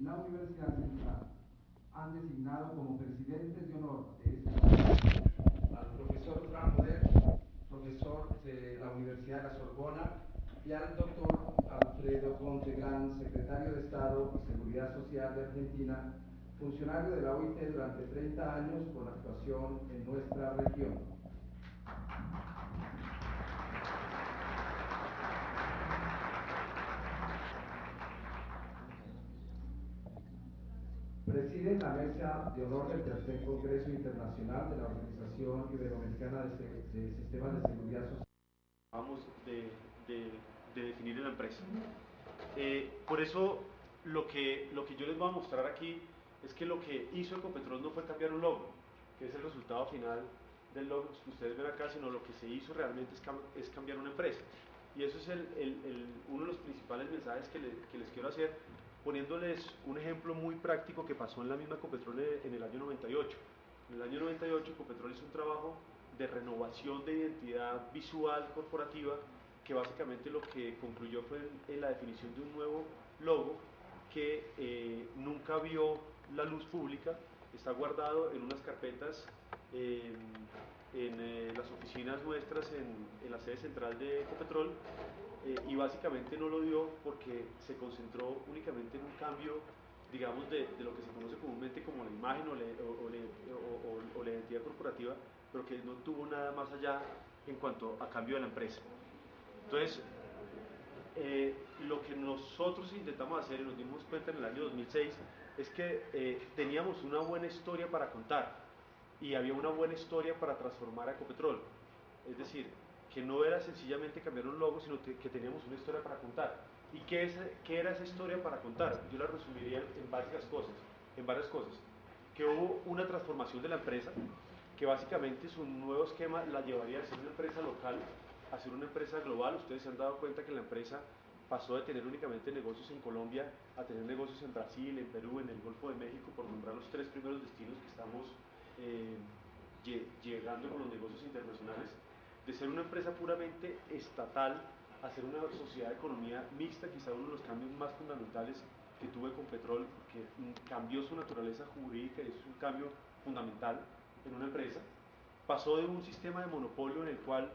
y la Universidad Central han designado como presidentes de honor de este congreso al profesor Fran Moder, profesor de la Universidad de la Sorbona, y al doctor Alfredo Ponce Gran, secretario de Estado y Seguridad Social de Argentina, funcionario de la OIT durante 30 años con actuación en nuestra región. Preside la mesa de honor del tercer Congreso Internacional de la Organización Iberoamericana de Sistemas de Seguridad Social. Vamos de definir en la empresa. Por eso lo que yo les voy a mostrar aquí es que lo que hizo Ecopetrol no fue cambiar un logo, que es el resultado final del logo que ustedes ven acá, sino lo que se hizo realmente es cambiar una empresa. Y eso es uno de los principales mensajes que les quiero hacer, poniéndoles un ejemplo muy práctico que pasó en la misma Ecopetrol en el año 98. En el año 98 Ecopetrol hizo un trabajo de renovación de identidad visual corporativa, que básicamente lo que concluyó fue en la definición de un nuevo logo que nunca vio la luz pública, está guardado en unas carpetas en las oficinas nuestras en la sede central de Ecopetrol, y básicamente no lo dio porque se concentró únicamente en un cambio, digamos, de lo que se conoce comúnmente como la imagen o la identidad corporativa, pero que no tuvo nada más allá en cuanto a cambio de la empresa. Entonces, lo que nosotros intentamos hacer y nos dimos cuenta en el año 2006 es que teníamos una buena historia para contar y había una buena historia para transformar a Ecopetrol. Es decir, que no era sencillamente cambiar un logo, sino que teníamos una historia para contar. ¿Y qué era esa historia para contar? Yo la resumiría en varias cosas. Que hubo una transformación de la empresa, que básicamente su nuevo esquema la llevaría a ser una empresa local a ser una empresa global. Ustedes se han dado cuenta que la empresa pasó de tener únicamente negocios en Colombia a tener negocios en Brasil, en Perú, en el Golfo de México, por nombrar los tres primeros destinos que estamos llegando con los negocios internacionales. De ser una empresa puramente estatal a ser una sociedad de economía mixta, quizá uno de los cambios más fundamentales que tuve con Petrol, que cambió su naturaleza jurídica y es un cambio fundamental en una empresa. Pasó de un sistema de monopolio en el cual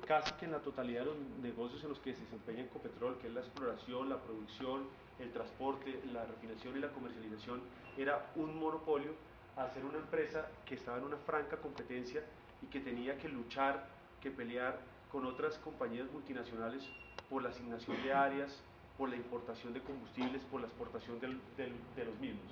casi que en la totalidad de los negocios en los que se desempeña Ecopetrol, que es la exploración, la producción, el transporte, la refinación y la comercialización, era un monopolio, a ser una empresa que estaba en una franca competencia y que tenía que luchar, que pelear con otras compañías multinacionales por la asignación de áreas, por la importación de combustibles, por la exportación de los mismos.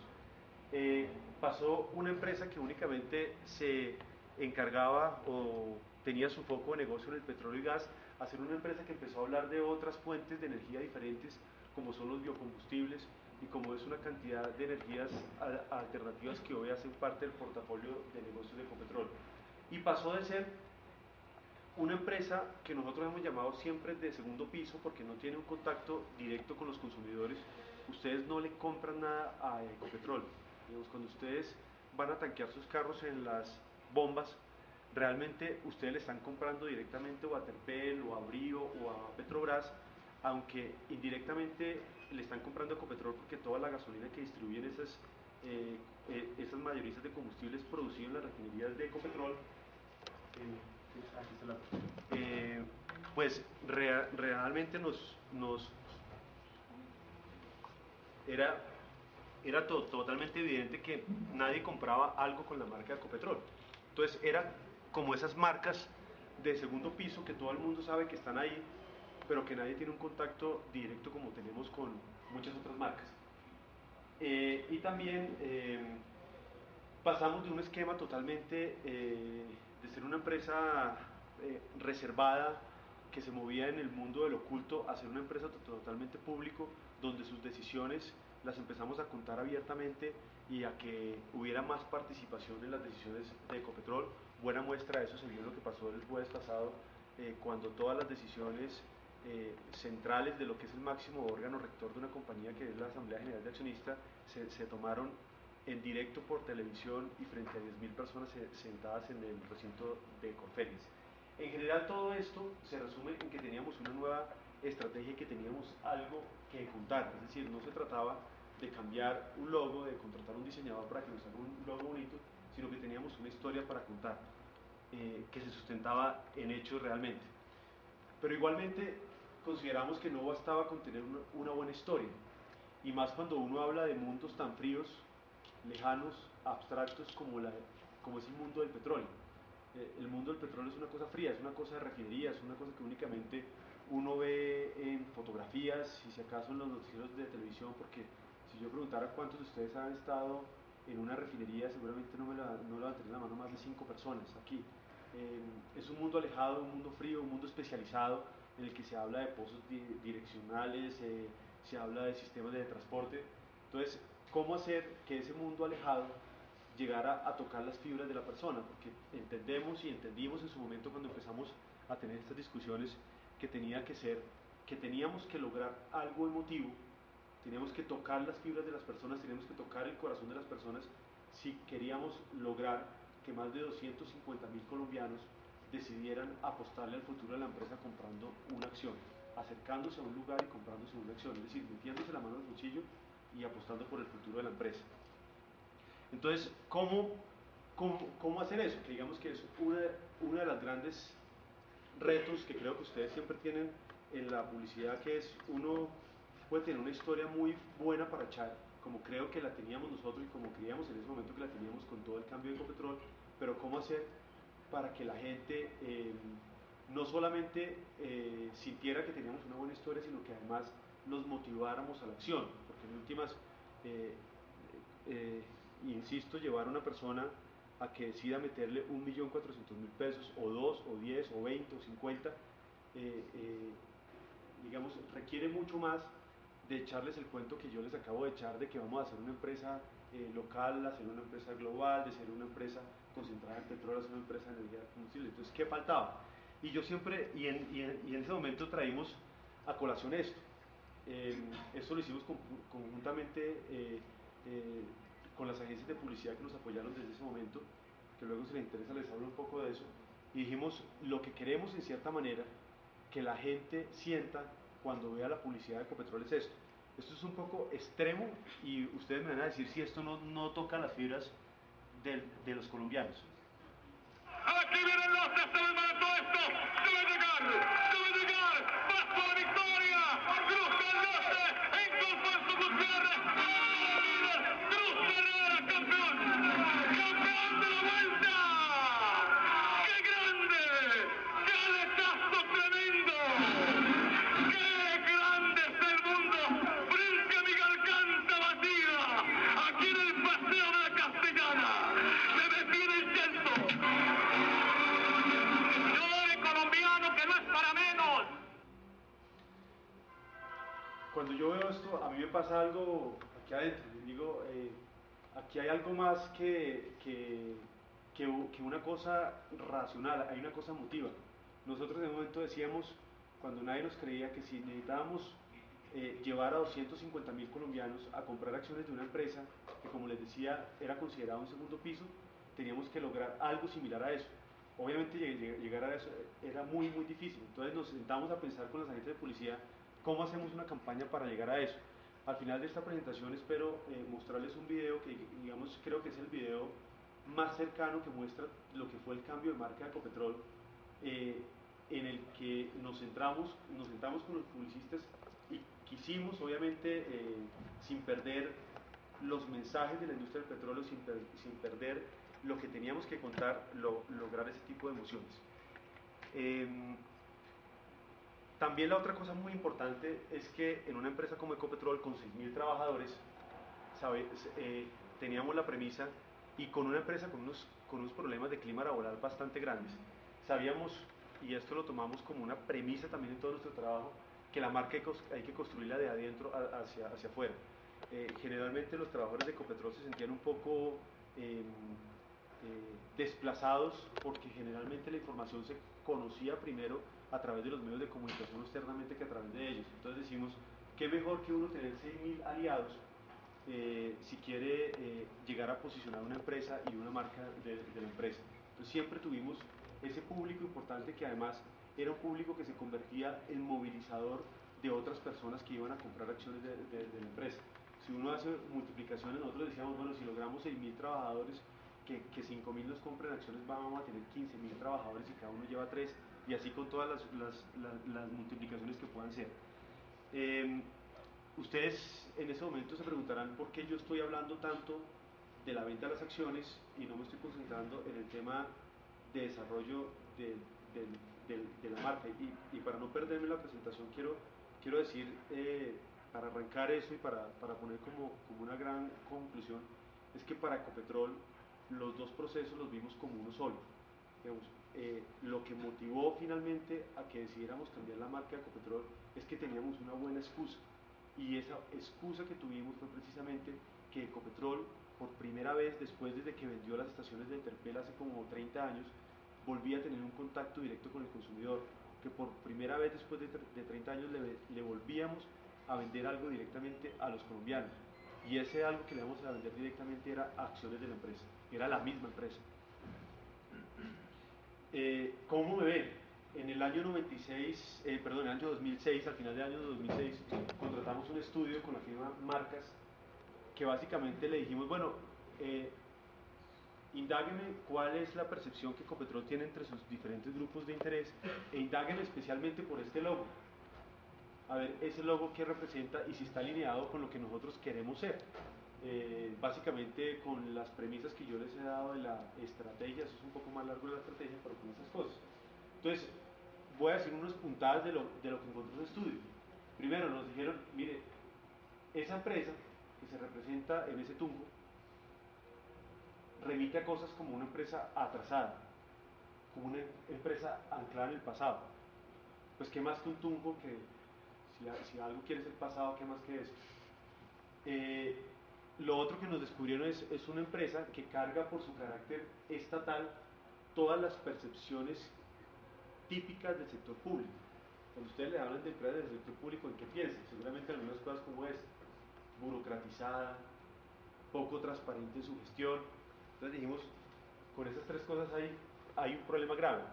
Pasó una empresa que únicamente se encargaba o tenía su foco de negocio en el petróleo y gas, a ser una empresa que empezó a hablar de otras fuentes de energía diferentes, como son los biocombustibles y como es una cantidad de energías alternativas que hoy hacen parte del portafolio de negocios de Ecopetrol. Y pasó de ser una empresa que nosotros hemos llamado siempre de segundo piso porque no tiene un contacto directo con los consumidores. Ustedes no le compran nada a Ecopetrol. Digamos, cuando ustedes van a tanquear sus carros en las bombas, realmente ustedes le están comprando directamente o a Terpel o a Brio o a Petrobras, aunque indirectamente le están comprando a Ecopetrol porque toda la gasolina que distribuyen esas mayoristas de combustibles producidos en las refinerías de Ecopetrol, pues realmente era, era totalmente evidente que nadie compraba algo con la marca de Ecopetrol. Entonces era como esas marcas de segundo piso que todo el mundo sabe que están ahí, pero que nadie tiene un contacto directo como tenemos con muchas otras marcas. Y también pasamos de un esquema totalmente de ser una empresa reservada que se movía en el mundo del oculto a ser una empresa totalmente público, donde sus decisiones las empezamos a contar abiertamente y a que hubiera más participación en las decisiones de Ecopetrol. Buena muestra de eso se vio en lo que pasó el jueves pasado, cuando todas las decisiones centrales de lo que es el máximo órgano rector de una compañía, que es la Asamblea General de Accionistas, se tomaron en directo por televisión y frente a 10.000 personas sentadas en el recinto de conferencias. En general todo esto se resume en que teníamos una nueva estrategia y que teníamos algo que contar, es decir, no se trataba de cambiar un logo, de contratar un diseñador para que nos haga un logo bonito, sino que teníamos una historia para contar, que se sustentaba en hechos realmente. Pero igualmente consideramos que no bastaba con tener una buena historia, y más cuando uno habla de mundos tan fríos, lejanos, abstractos como es el mundo del petróleo. El mundo del petróleo es una cosa fría, es una cosa de refinería, es una cosa que únicamente uno ve en fotografías y si acaso en los noticieros de televisión, porque si yo preguntara cuántos de ustedes han estado en una refinería, seguramente no levantarían la mano más de 5 personas aquí. Es un mundo alejado, un mundo frío, un mundo especializado en el que se habla de pozos direccionales, se habla de sistemas de transporte. Entonces, ¿cómo hacer que ese mundo alejado llegara a tocar las fibras de la persona? Porque entendemos y entendimos en su momento cuando empezamos a tener estas discusiones que teníamos que lograr algo emotivo, teníamos que tocar las fibras de las personas, teníamos que tocar el corazón de las personas si queríamos lograr que más de 250.000 colombianos decidieran apostarle al futuro de la empresa comprando una acción, acercándose a un lugar y comprándose una acción, es decir, metiéndose la mano en el bolsillo y apostando por el futuro de la empresa. Entonces, ¿cómo hacer eso? Que digamos que es una de las grandes retos que creo que ustedes siempre tienen en la publicidad, que es uno puede tener una historia muy buena para echar, como creo que la teníamos nosotros y como creíamos en ese momento que la teníamos con todo el cambio de Ecopetrol, pero cómo hacer para que la gente no solamente sintiera que teníamos una buena historia, sino que además los motiváramos a la acción, porque en últimas, insisto, llevar a una persona a que decida meterle 1.400.000 pesos, o 2, o 10, o 20, o 50, digamos, requiere mucho más de echarles el cuento que yo les acabo de echar, de que vamos a hacer una empresa local, hacer una empresa global, de ser una empresa concentrada en petróleo, hacer una empresa de energía combustible. Entonces, ¿qué faltaba? Y yo siempre, y en ese momento traímos a colación esto. Esto lo hicimos conjuntamente con las agencias de publicidad que nos apoyaron desde ese momento, que luego si les interesa les hablo un poco de eso, y dijimos, lo que queremos en cierta manera que la gente sienta cuando vea la publicidad de Ecopetrol es esto. Esto es un poco extremo y ustedes me van a decir si esto no toca las fibras de los colombianos. Aquí vienen los de Selma, todo esto debe llegar, vas por la victoria, Cruz del Norte, en Alfonso Gutiérrez, Cruz Herrera, campeón de la vuelta, ¡qué grande! ¡Qué aletazo tremendo! ¡Qué grande es el mundo! Frente a Miguel Canta batida, aquí en el Paseo de la Castellana, se detiene el llanto. Cuando yo veo esto, a mí me pasa algo aquí adentro. Digo, aquí hay algo más que una cosa racional, hay una cosa emotiva. Nosotros en un momento decíamos, cuando nadie nos creía, que si necesitábamos llevar a 250.000 colombianos a comprar acciones de una empresa que, como les decía, era considerada un segundo piso, teníamos que lograr algo similar a eso. Obviamente llegar a eso era muy difícil, entonces nos sentamos a pensar con las agencias de publicidad cómo hacemos una campaña para llegar a eso. Al final de esta presentación espero mostrarles un video que, digamos, creo que es el video más cercano que muestra lo que fue el cambio de marca de Ecopetrol, en el que nos sentamos con los publicistas y quisimos, obviamente, sin perder los mensajes de la industria del petróleo, sin perder lo que teníamos que contar, lograr ese tipo de emociones. También la otra cosa muy importante es que en una empresa como Ecopetrol, con 6.000 trabajadores, teníamos la premisa, y con una empresa con unos problemas de clima laboral bastante grandes, sabíamos, y esto lo tomamos como una premisa también en todo nuestro trabajo, que la marca hay que construirla de adentro hacia afuera. Generalmente los trabajadores de Ecopetrol se sentían un poco desplazados, porque generalmente la información se conocía primero a través de los medios de comunicación externamente que a través de ellos. Entonces decimos, qué mejor que uno tener 6.000 aliados si quiere llegar a posicionar una empresa y una marca de la empresa. Entonces siempre tuvimos ese público importante, que además era un público que se convertía en movilizador de otras personas que iban a comprar acciones de la empresa. si uno hace multiplicaciones, nosotros decíamos, bueno, si logramos 6.000 trabajadores, que 5.000 nos compren acciones, vamos a tener 15.000 trabajadores y cada uno lleva 3, y así con todas las multiplicaciones que puedan ser. Ustedes en ese momento se preguntarán por qué yo estoy hablando tanto de la venta de las acciones y no me estoy concentrando en el tema de desarrollo de la marca. Y para no perderme la presentación, quiero decir, para arrancar eso y para poner como una gran conclusión, es que para Ecopetrol los dos procesos los vimos como uno solo. Digamos, lo que motivó finalmente a que decidiéramos cambiar la marca de Ecopetrol es que teníamos una buena excusa, y esa excusa que tuvimos fue precisamente que Ecopetrol, por primera vez después de que vendió las estaciones de Terpel hace como 30 años, volvía a tener un contacto directo con el consumidor, que por primera vez después de 30 años le volvíamos a vender algo directamente a los colombianos, y ese algo que le íbamos a vender directamente era acciones de la empresa, era la misma empresa. ¿Cómo me ven? En el año 2006, al final del año 2006, contratamos un estudio con la firma Marcas, que básicamente le dijimos, bueno, indágueme cuál es la percepción que Ecopetrol tiene entre sus diferentes grupos de interés, e indágueme especialmente por este logo. A ver, ese logo qué representa y si está alineado con lo que nosotros queremos ser. Básicamente con las premisas que yo les he dado de la estrategia, eso es un poco más largo de la estrategia, pero con esas cosas. Entonces, voy a decir unas puntadas de lo que encontró el estudio. Primero, nos dijeron, mire, esa empresa que se representa en ese tungo remite a cosas como una empresa atrasada, como una empresa anclada en el pasado. Pues qué más que un tungo, que si algo quiere ser pasado, qué más que eso. Lo otro que nos descubrieron es una empresa que carga por su carácter estatal todas las percepciones típicas del sector público. Cuando ustedes le hablan de empresas del sector público, ¿en qué piensan? Seguramente algunas cosas como esta: burocratizada, poco transparente en su gestión. Entonces dijimos, con esas tres cosas hay un problema grave.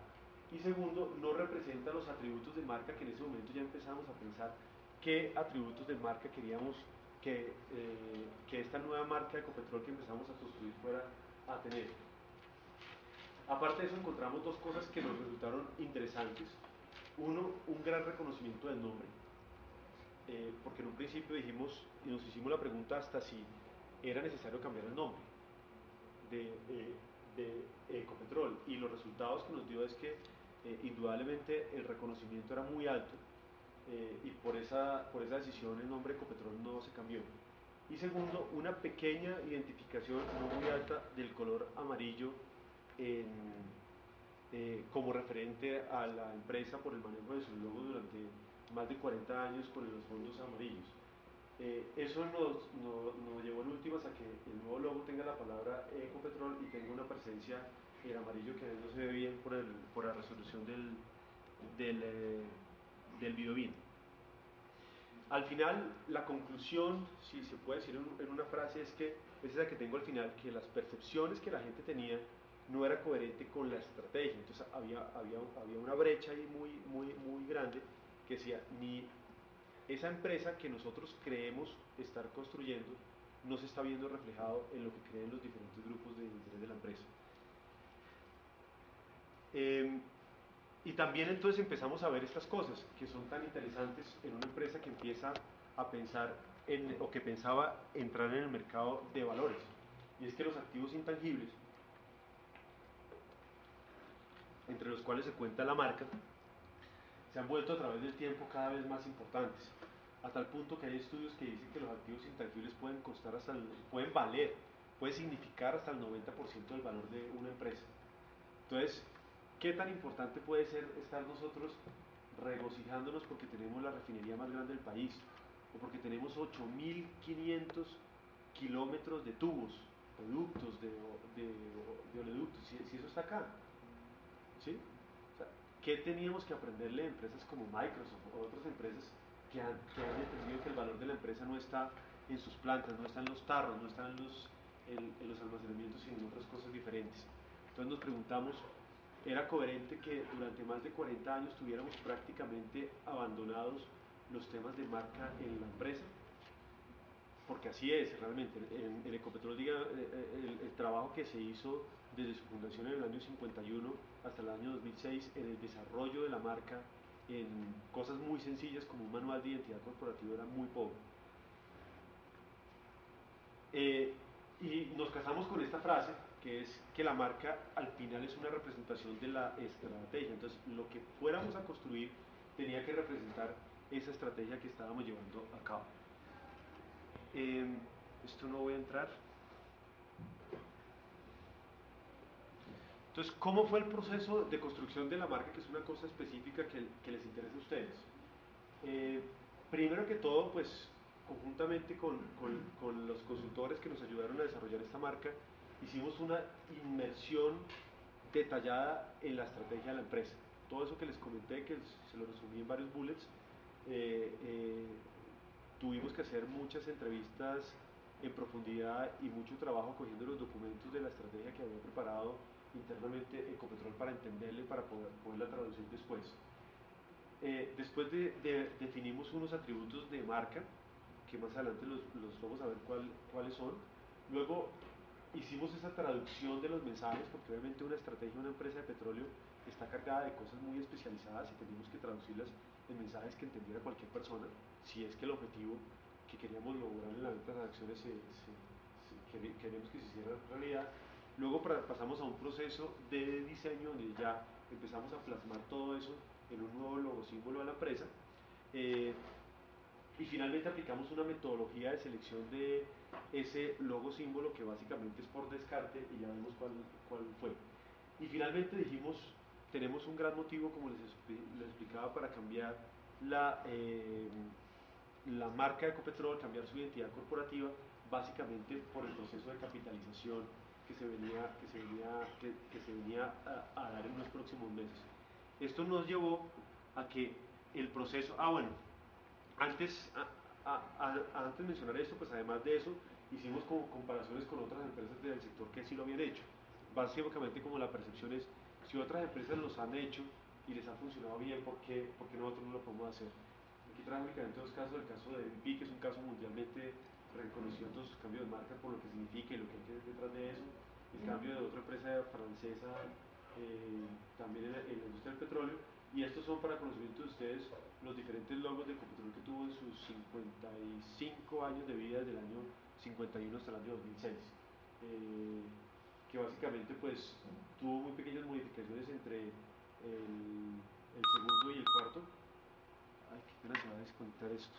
Y segundo, no representa los atributos de marca que en ese momento ya empezamos a pensar qué atributos de marca queríamos que esta nueva marca de Ecopetrol que empezamos a construir fuera a tener. Aparte de eso, encontramos dos cosas que nos resultaron interesantes. Uno, un gran reconocimiento del nombre, porque en un principio dijimos y nos hicimos la pregunta hasta si era necesario cambiar el nombre de Ecopetrol, y los resultados que nos dio es que indudablemente el reconocimiento era muy alto, y por esa decisión el nombre Ecopetrol no se cambió. Y segundo, una pequeña identificación no muy alta del color amarillo como referente a la empresa por el manejo de su logo durante más de 40 años con los fondos amarillos. Eso nos llevó en últimas a que el nuevo logo tenga la palabra Ecopetrol y tenga una presencia en amarillo que no se ve bien por la resolución del videobin. Al final, la conclusión, si se puede decir en una frase, es que es esa que tengo al final, que las percepciones que la gente tenía no era coherente con la estrategia. Entonces había una brecha ahí muy grande, que decía, ni esa empresa que nosotros creemos estar construyendo no se está viendo reflejado en lo que creen los diferentes grupos de interés de la empresa. Y también entonces empezamos a ver estas cosas que son tan interesantes en una empresa que empieza a pensar o que pensaba entrar en el mercado de valores, y es que los activos intangibles, entre los cuales se cuenta la marca, se han vuelto a través del tiempo cada vez más importantes, a tal punto que hay estudios que dicen que los activos intangibles pueden valer, puede significar hasta el 90% del valor de una empresa. Entonces, ¿qué tan importante puede ser estar nosotros regocijándonos porque tenemos la refinería más grande del país, o porque tenemos 8.500 kilómetros de tubos, de ductos, de oleoductos, si eso está acá? ¿Sí? O sea, ¿qué teníamos que aprenderle a empresas como Microsoft o otras empresas que han entendido que el valor de la empresa no está en sus plantas, no está en los tarros, no está en los almacenamientos, sino en otras cosas diferentes? Entonces nos preguntamos, ¿era coherente que durante más de 40 años tuviéramos prácticamente abandonados los temas de marca en la empresa? porque así es realmente. En Ecopetrol, el trabajo que se hizo desde su fundación en el año 51 hasta el año 2006 en el desarrollo de la marca, en cosas muy sencillas como un manual de identidad corporativa, era muy pobre. Y nos casamos con esta frase, que es que la marca al final es una representación de la estrategia. Entonces, lo que fuéramos a construir tenía que representar esa estrategia que estábamos llevando a cabo. Esto no voy a entrar. Entonces, ¿cómo fue el proceso de construcción de la marca, que es una cosa específica que les interesa a ustedes? Primero que todo, pues, conjuntamente con los consultores que nos ayudaron a desarrollar esta marca, hicimos una inmersión detallada en la estrategia de la empresa. Todo eso que les comenté, que se lo resumí en varios bullets, tuvimos que hacer muchas entrevistas en profundidad y mucho trabajo cogiendo los documentos de la estrategia que había preparado internamente Ecopetrol para entenderla y para poderla traducir después. Después definimos unos atributos de marca, que más adelante los vamos a ver cuáles son. Luego hicimos esa traducción de los mensajes, porque obviamente una estrategia de una empresa de petróleo está cargada de cosas muy especializadas y teníamos que traducirlas en mensajes que entendiera cualquier persona, si es que el objetivo que queríamos lograr en la venta de acciones queremos que se hiciera realidad. Luego pasamos a un proceso de diseño donde ya empezamos a plasmar todo eso en un nuevo logo símbolo de la empresa, y finalmente aplicamos una metodología de selección de ese logo símbolo, que básicamente es por descarte, y ya vemos cuál fue. Y finalmente dijimos, tenemos un gran motivo, como les explicaba, para cambiar la marca de Ecopetrol, cambiar su identidad corporativa, básicamente por el proceso de capitalización que se venía a dar en los próximos meses. Esto nos llevó a que el proceso, antes de mencionar esto, pues además de eso, hicimos como comparaciones con otras empresas del sector que sí lo habían hecho. Básicamente, como la percepción es, si otras empresas los han hecho y les ha funcionado bien, ¿por qué nosotros no lo podemos hacer? Aquí traje únicamente dos casos. El caso de BP, que es un caso mundialmente reconocido en todos sus cambios de marca por lo que significa y lo que hay detrás de eso. El cambio de otra empresa francesa, también en la industria del petróleo. Y estos son, para conocimiento de ustedes, los diferentes logos de Ecopetrol que tuvo en sus 55 años de vida, desde el año 51 hasta el año 2006. Que básicamente pues tuvo muy pequeñas modificaciones entre el segundo y el cuarto. Ay, qué pena, se va a desconectar esto.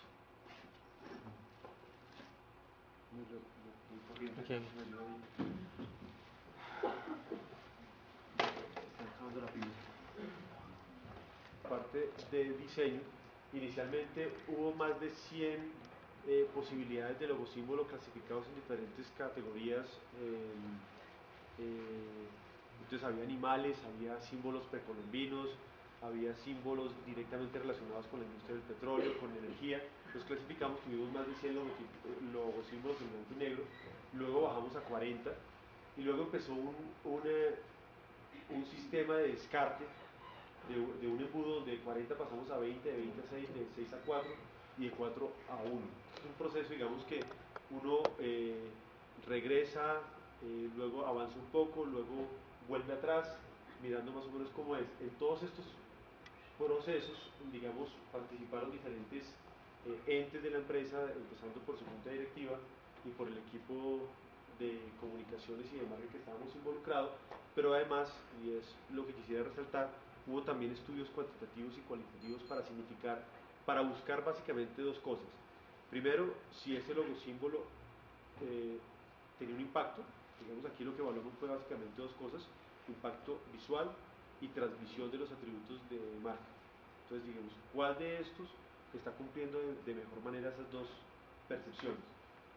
Muy corriente. Okay. Me ayuda ahí. Está acabando la pila. Parte de diseño, inicialmente hubo más de 100 posibilidades de logo símbolo clasificados en diferentes categorías. Entonces había animales, había símbolos precolombinos, había símbolos directamente relacionados con la industria del petróleo, con energía. Los clasificamos, tuvimos más de 100 logosímbolos en blanco y negro, luego bajamos a 40 y luego empezó un sistema de descarte de un embudo donde de 40 pasamos a 20, de 20 a 6, de 6 a 4 y de 4 a 1. Es un proceso, digamos, que uno regresa, luego avanza un poco, luego vuelve atrás, mirando más o menos cómo es. En todos estos procesos, digamos, participaron diferentes entes de la empresa, empezando por su junta directiva y por el equipo de comunicaciones y de marketing que estábamos involucrados, pero además, y es lo que quisiera resaltar, hubo también estudios cuantitativos y cualitativos para buscar básicamente dos cosas. Primero, si ese logo símbolo tenía un impacto. Digamos, aquí lo que evaluamos fue básicamente dos cosas: impacto visual y transmisión de los atributos de marca. Entonces, digamos, ¿cuál de estos está cumpliendo de mejor manera esas dos percepciones?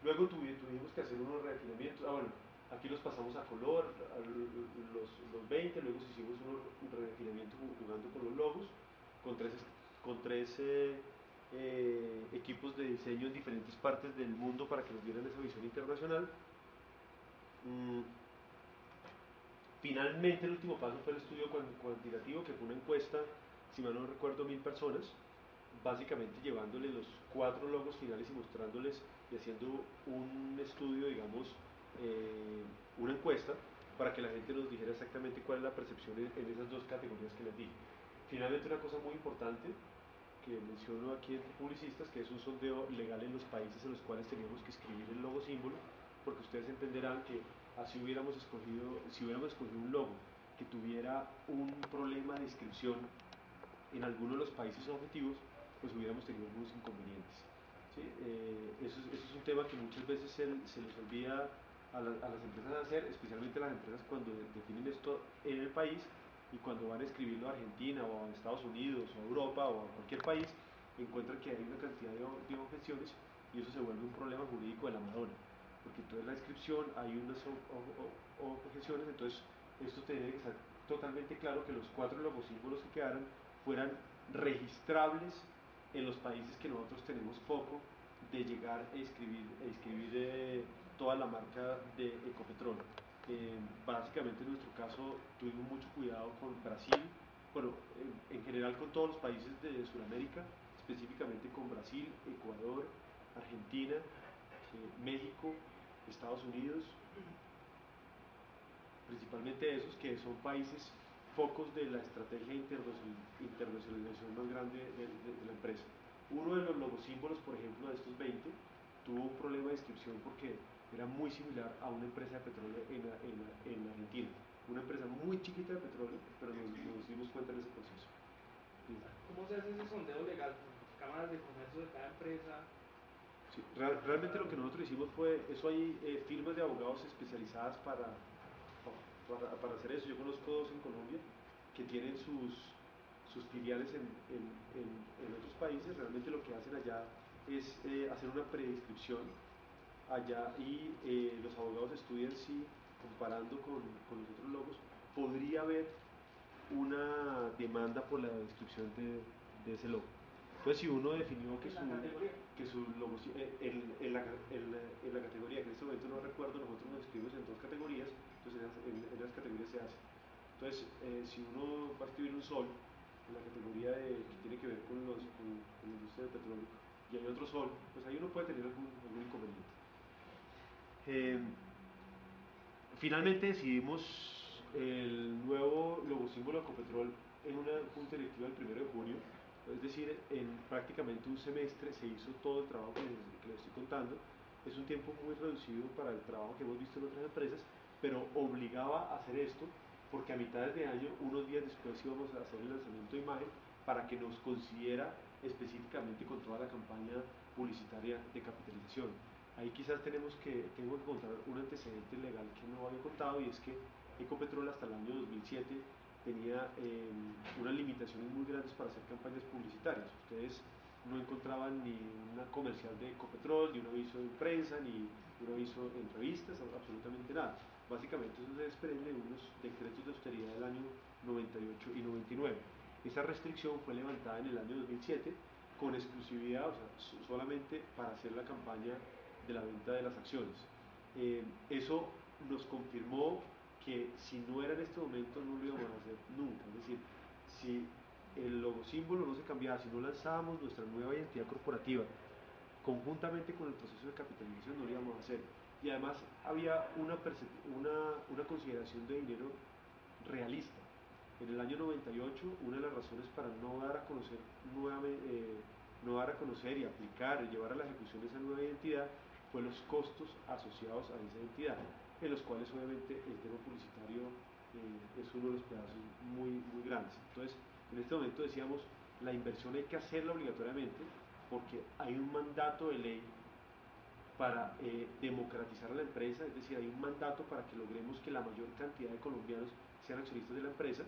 Luego tuvimos que hacer unos refinamientos. Aquí los pasamos a color, los 20, luego hicimos un refinamiento jugando con los logos, con tres equipos de diseño en diferentes partes del mundo para que nos dieran esa visión internacional. Finalmente, el último paso fue el estudio cuantitativo, que fue una encuesta, si mal no recuerdo, 1000 personas, básicamente llevándole los 4 logos finales y mostrándoles y haciendo un estudio, digamos, una encuesta para que la gente nos dijera exactamente cuál es la percepción en esas 2 categorías que les dije. Finalmente, una cosa muy importante que menciono aquí entre publicistas, que es un sondeo legal en los países en los cuales teníamos que escribir el logo símbolo, porque ustedes entenderán que así hubiéramos escogido, si hubiéramos escogido un logo que tuviera un problema de inscripción en alguno de los países objetivos, pues hubiéramos tenido algunos inconvenientes. ¿Sí? Eso es un tema que muchas veces se les olvida a las empresas hacer, especialmente las empresas cuando definen esto en el país y cuando van a escribirlo a Argentina o a Estados Unidos o a Europa o a cualquier país, encuentran que hay una cantidad de objeciones y eso se vuelve un problema jurídico de la Madonna, porque entonces la inscripción hay unas objeciones, entonces esto tiene que estar totalmente claro que los 4 logosímbolos que quedaran fueran registrables en los países que nosotros tenemos foco de llegar a escribir toda la marca de Ecopetrol. Básicamente en nuestro caso tuvimos mucho cuidado con Brasil, bueno, en general con todos los países de Sudamérica, específicamente con Brasil, Ecuador, Argentina, México, Estados Unidos, principalmente esos que son países focos de la estrategia de internacionalización más grande de la empresa. Uno de los logosímbolos, por ejemplo, de estos 20, tuvo un problema de inscripción porque era muy similar a una empresa de petróleo en Argentina. Una empresa muy chiquita de petróleo, pero nos dimos cuenta en ese proceso. ¿Cómo se hace ese sondeo legal? Cámaras de comercio de cada empresa. Sí, realmente lo que nosotros hicimos fue, eso hay firmas de abogados especializadas para hacer eso. Yo conozco 2 en Colombia que tienen sus filiales en otros países. Realmente lo que hacen allá es hacer una preinscripción allá y los abogados estudian si, comparando con los otros logos, podría haber una demanda por la inscripción de ese logo. Entonces, si uno definió que su logo, en la categoría, que en este momento no recuerdo, nosotros nos escribimos en 2 categorías, entonces en las categorías se hace. Entonces, si uno va a escribir un sol, en la categoría que tiene que ver con la industria del petróleo, y hay otro sol, pues ahí uno puede tener algún inconveniente. Finalmente decidimos el nuevo logosímbolo de Ecopetrol en una junta directiva el 1 de junio, es decir, en prácticamente un semestre se hizo todo el trabajo que les estoy contando. Es un tiempo muy reducido para el trabajo que hemos visto en otras empresas, pero obligaba a hacer esto porque a mitad de año, unos días después, íbamos a hacer el lanzamiento de imagen para que nos consiguiera específicamente con toda la campaña publicitaria de capitalización. Ahí quizás tengo que contar un antecedente legal que no había contado, y es que Ecopetrol hasta el año 2007 tenía unas limitaciones muy grandes para hacer campañas publicitarias. Ustedes no encontraban ni una comercial de Ecopetrol, ni un aviso en prensa, ni un aviso en revistas, absolutamente nada. Básicamente eso se desprende de unos decretos de austeridad del año 98 y 99. Esa restricción fue levantada en el año 2007 con exclusividad, o sea, solamente para hacer la campaña de la venta de las acciones. Eso nos confirmó que si no era en este momento no lo íbamos a hacer nunca. Es decir, si el logosímbolo no se cambiaba, si no lanzábamos nuestra nueva identidad corporativa conjuntamente con el proceso de capitalización, no lo íbamos a hacer. Y además había una consideración de dinero realista. En el año 98, una de las razones para no dar a conocer y aplicar y llevar a la ejecución de esa nueva identidad fue los costos asociados a esa identidad, en los cuales obviamente el tema publicitario es uno de los pedazos muy grandes. Entonces, en este momento decíamos, la inversión hay que hacerla obligatoriamente porque hay un mandato de ley para democratizar a la empresa, es decir, hay un mandato para que logremos que la mayor cantidad de colombianos sean accionistas de la empresa.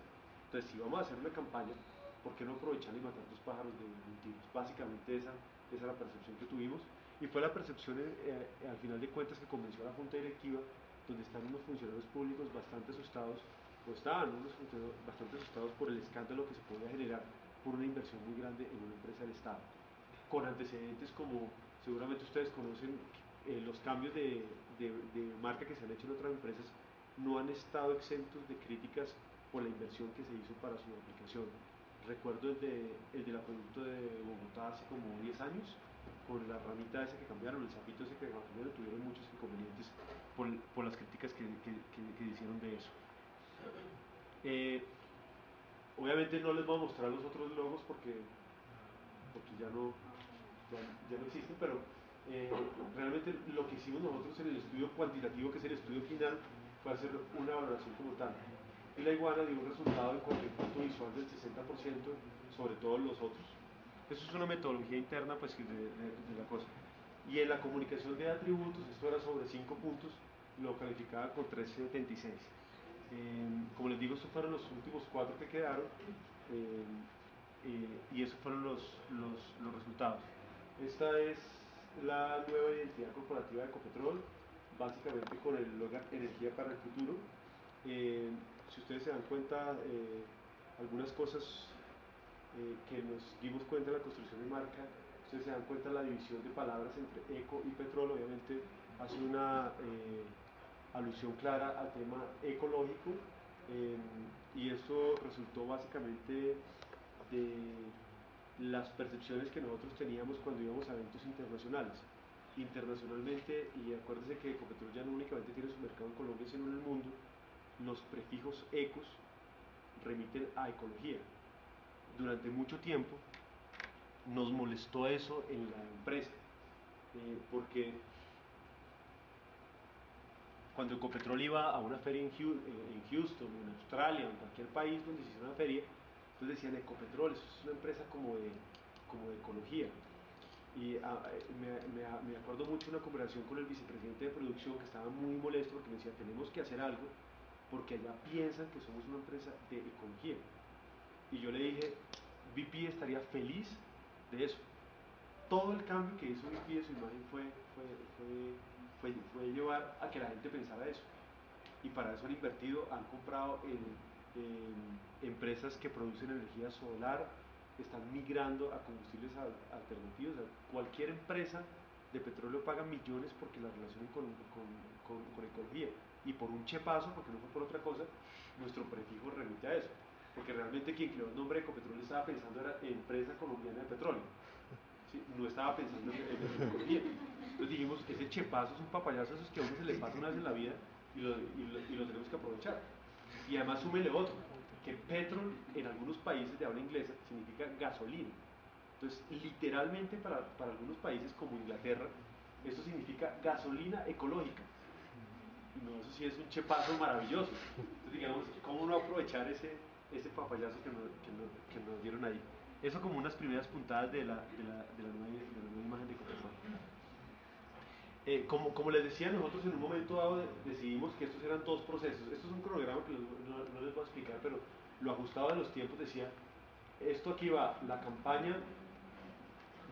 Entonces, si vamos a hacer una campaña, ¿por qué no aprovechar y matar 2 pájaros de un tiro? Básicamente esa es la percepción que tuvimos, y fue la percepción al final de cuentas que convenció a la junta directiva, donde están unos funcionarios públicos bastante asustados, o estaban unos funcionarios bastante asustados por el escándalo que se podía generar por una inversión muy grande en una empresa del Estado, con antecedentes como seguramente ustedes conocen. Los cambios de marca que se han hecho en otras empresas no han estado exentos de críticas por la inversión que se hizo para su aplicación, recuerdo el del acueducto de Bogotá hace como 10 años, con la ramita esa que cambiaron, el sapito ese que cambiaron, tuvieron muchos inconvenientes por las críticas que hicieron de eso. Obviamente no les voy a mostrar los otros logos porque ya no existen, pero realmente lo que hicimos nosotros en el estudio cuantitativo, que es el estudio final, fue hacer una valoración como tal. Y la iguana dio un resultado en cuanto al punto visual del 60% sobre todos los otros. Eso es una metodología interna pues, de la cosa. Y en la comunicación de atributos, esto era sobre 5 puntos, lo calificaba con 3.76. Como les digo, estos fueron los últimos 4 que quedaron y esos fueron los resultados. Esta es la nueva identidad corporativa de Ecopetrol, básicamente con el eslogan Energía para el Futuro. Si ustedes se dan cuenta, algunas cosas que nos dimos cuenta en la construcción de marca, ustedes se dan cuenta de la división de palabras entre eco y petróleo, obviamente hace una alusión clara al tema ecológico, y eso resultó básicamente de las percepciones que nosotros teníamos cuando íbamos a eventos internacionales. Internacionalmente, y acuérdense que Ecopetrol ya no únicamente tiene su mercado en Colombia, sino en el mundo, los prefijos ecos remiten a ecología. Durante mucho tiempo nos molestó eso en la empresa, porque cuando Ecopetrol iba a una feria en Houston, en Australia, en cualquier país donde se hiciera una feria, entonces decían Ecopetrol, eso es una empresa como de ecología. Y me acuerdo mucho una conversación con el vicepresidente de producción que estaba muy molesto porque me decía, tenemos que hacer algo porque allá piensan que somos una empresa de ecología. Y yo le dije, BP estaría feliz de eso. Todo el cambio que hizo BP de su imagen fue llevar a que la gente pensara eso. Y para eso han invertido, han comprado en empresas que producen energía solar, están migrando a combustibles alternativos. O sea, cualquier empresa de petróleo paga millones porque la relacionen con ecología. Y por un chepazo, porque no fue por otra cosa, nuestro prefijo remite a eso. Porque realmente quien creó el nombre de Ecopetrol estaba pensando era Empresa Colombiana de Petróleo. ¿Sí? No estaba pensando en ecología. Entonces dijimos, ese chepazo es un papayazo, esos que a uno se le pasa una vez en la vida y lo tenemos que aprovechar. Y además súmele otro, que petrol en algunos países de habla inglesa significa gasolina. Entonces, literalmente para algunos países como Inglaterra, esto significa gasolina ecológica. Y no, eso sí es un chepazo maravilloso. Entonces, digamos, ¿cómo no aprovechar ese papayazo que nos dieron ahí? Eso como unas primeras puntadas de la nueva imagen de Ecopetrol. Como les decía, nosotros en un momento dado decidimos que estos eran 2 procesos. Esto es un cronograma que no les voy a explicar, pero lo ajustado de los tiempos decía, esto aquí va la campaña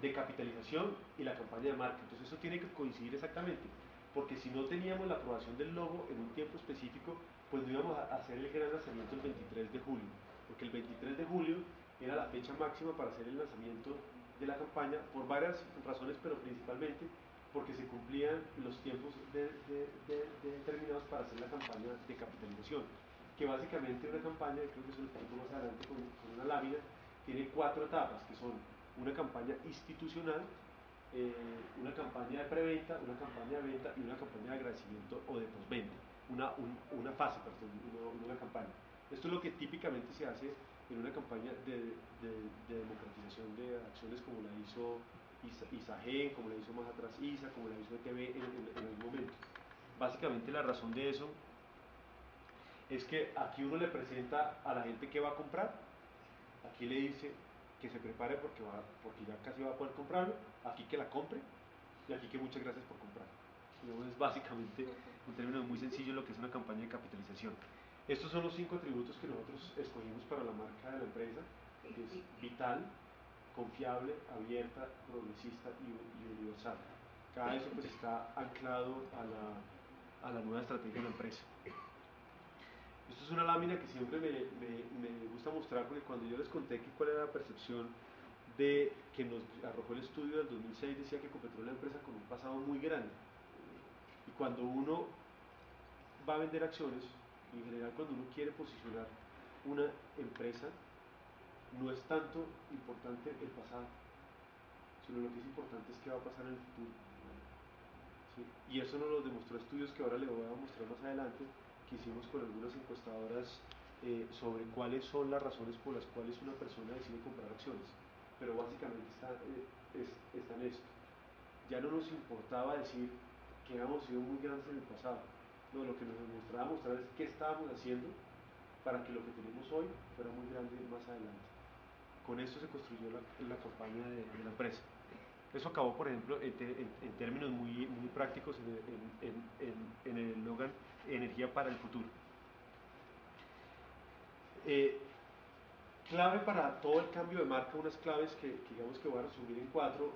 de capitalización y la campaña de marca. Entonces eso tiene que coincidir exactamente, porque si no teníamos la aprobación del logo en un tiempo específico, pues no íbamos a hacer el gran lanzamiento el 23 de julio, porque el 23 de julio era la fecha máxima para hacer el lanzamiento de la campaña, por varias razones, pero principalmente porque se cumplían los tiempos determinados para hacer la campaña de capitalización, que básicamente una campaña, creo que eso lo explico más adelante con una lámina, tiene 4 etapas, que son una campaña institucional, una campaña de preventa, una campaña de venta y una campaña de agradecimiento o de postventa, una fase, perdón, una campaña. Esto es lo que típicamente se hace en una campaña de democratización de acciones como la hizo ISAGEN, como la hizo más atrás ISA, como la hizo ETB en algún momento. Básicamente la razón de eso es que aquí uno le presenta a la gente que va a comprar, aquí le dice que se prepare porque ya casi va a poder comprarlo, aquí que la compre y aquí que muchas gracias por comprar. Entonces, es básicamente, en términos muy sencillos, lo que es una campaña de capitalización. Estos son los 5 atributos que nosotros escogimos para la marca de la empresa, que es vital, confiable, abierta, progresista y universal. Cada eso pues está anclado a la nueva estrategia de la empresa. Esto es una lámina que siempre me gusta mostrar porque cuando yo les conté cuál era la percepción de que nos arrojó el estudio del 2006, decía que Ecopetrol era una empresa con un pasado muy grande. Y cuando uno va a vender acciones, en general cuando uno quiere posicionar una empresa, no es tanto importante el pasado, sino lo que es importante es qué va a pasar en el futuro. ¿Sí? Y eso nos lo demostró estudios que ahora les voy a mostrar más adelante, que hicimos con algunas encuestadoras sobre cuáles son las razones por las cuales una persona decide comprar acciones. Pero básicamente está en esto. Ya no nos importaba decir que habíamos sido muy grandes en el pasado. No, lo que nos mostraba mostrar es qué estábamos haciendo para que lo que tenemos hoy fuera muy grande más adelante. Con esto se construyó la campaña de la empresa. Eso acabó, por ejemplo, en términos muy prácticos en el eslogan Energía para el futuro. Clave para todo el cambio de marca, unas claves que digamos que voy a resumir en 4,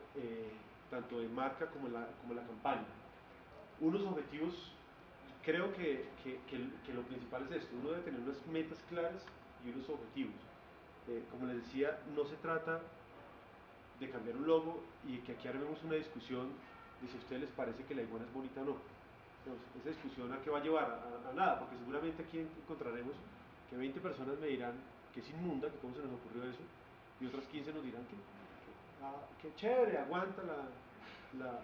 tanto de marca como la campaña. Unos objetivos, creo que lo principal es esto: uno debe tener unas metas claras y unos objetivos. Como les decía, no se trata de cambiar un logo y que aquí armemos una discusión de si a ustedes les parece que la iguana es bonita o no. Entonces, esa discusión a qué va a llevar, a nada, porque seguramente aquí encontraremos que 20 personas me dirán que es inmunda, que cómo se nos ocurrió eso, y otras 15 nos dirán que chévere, aguanta la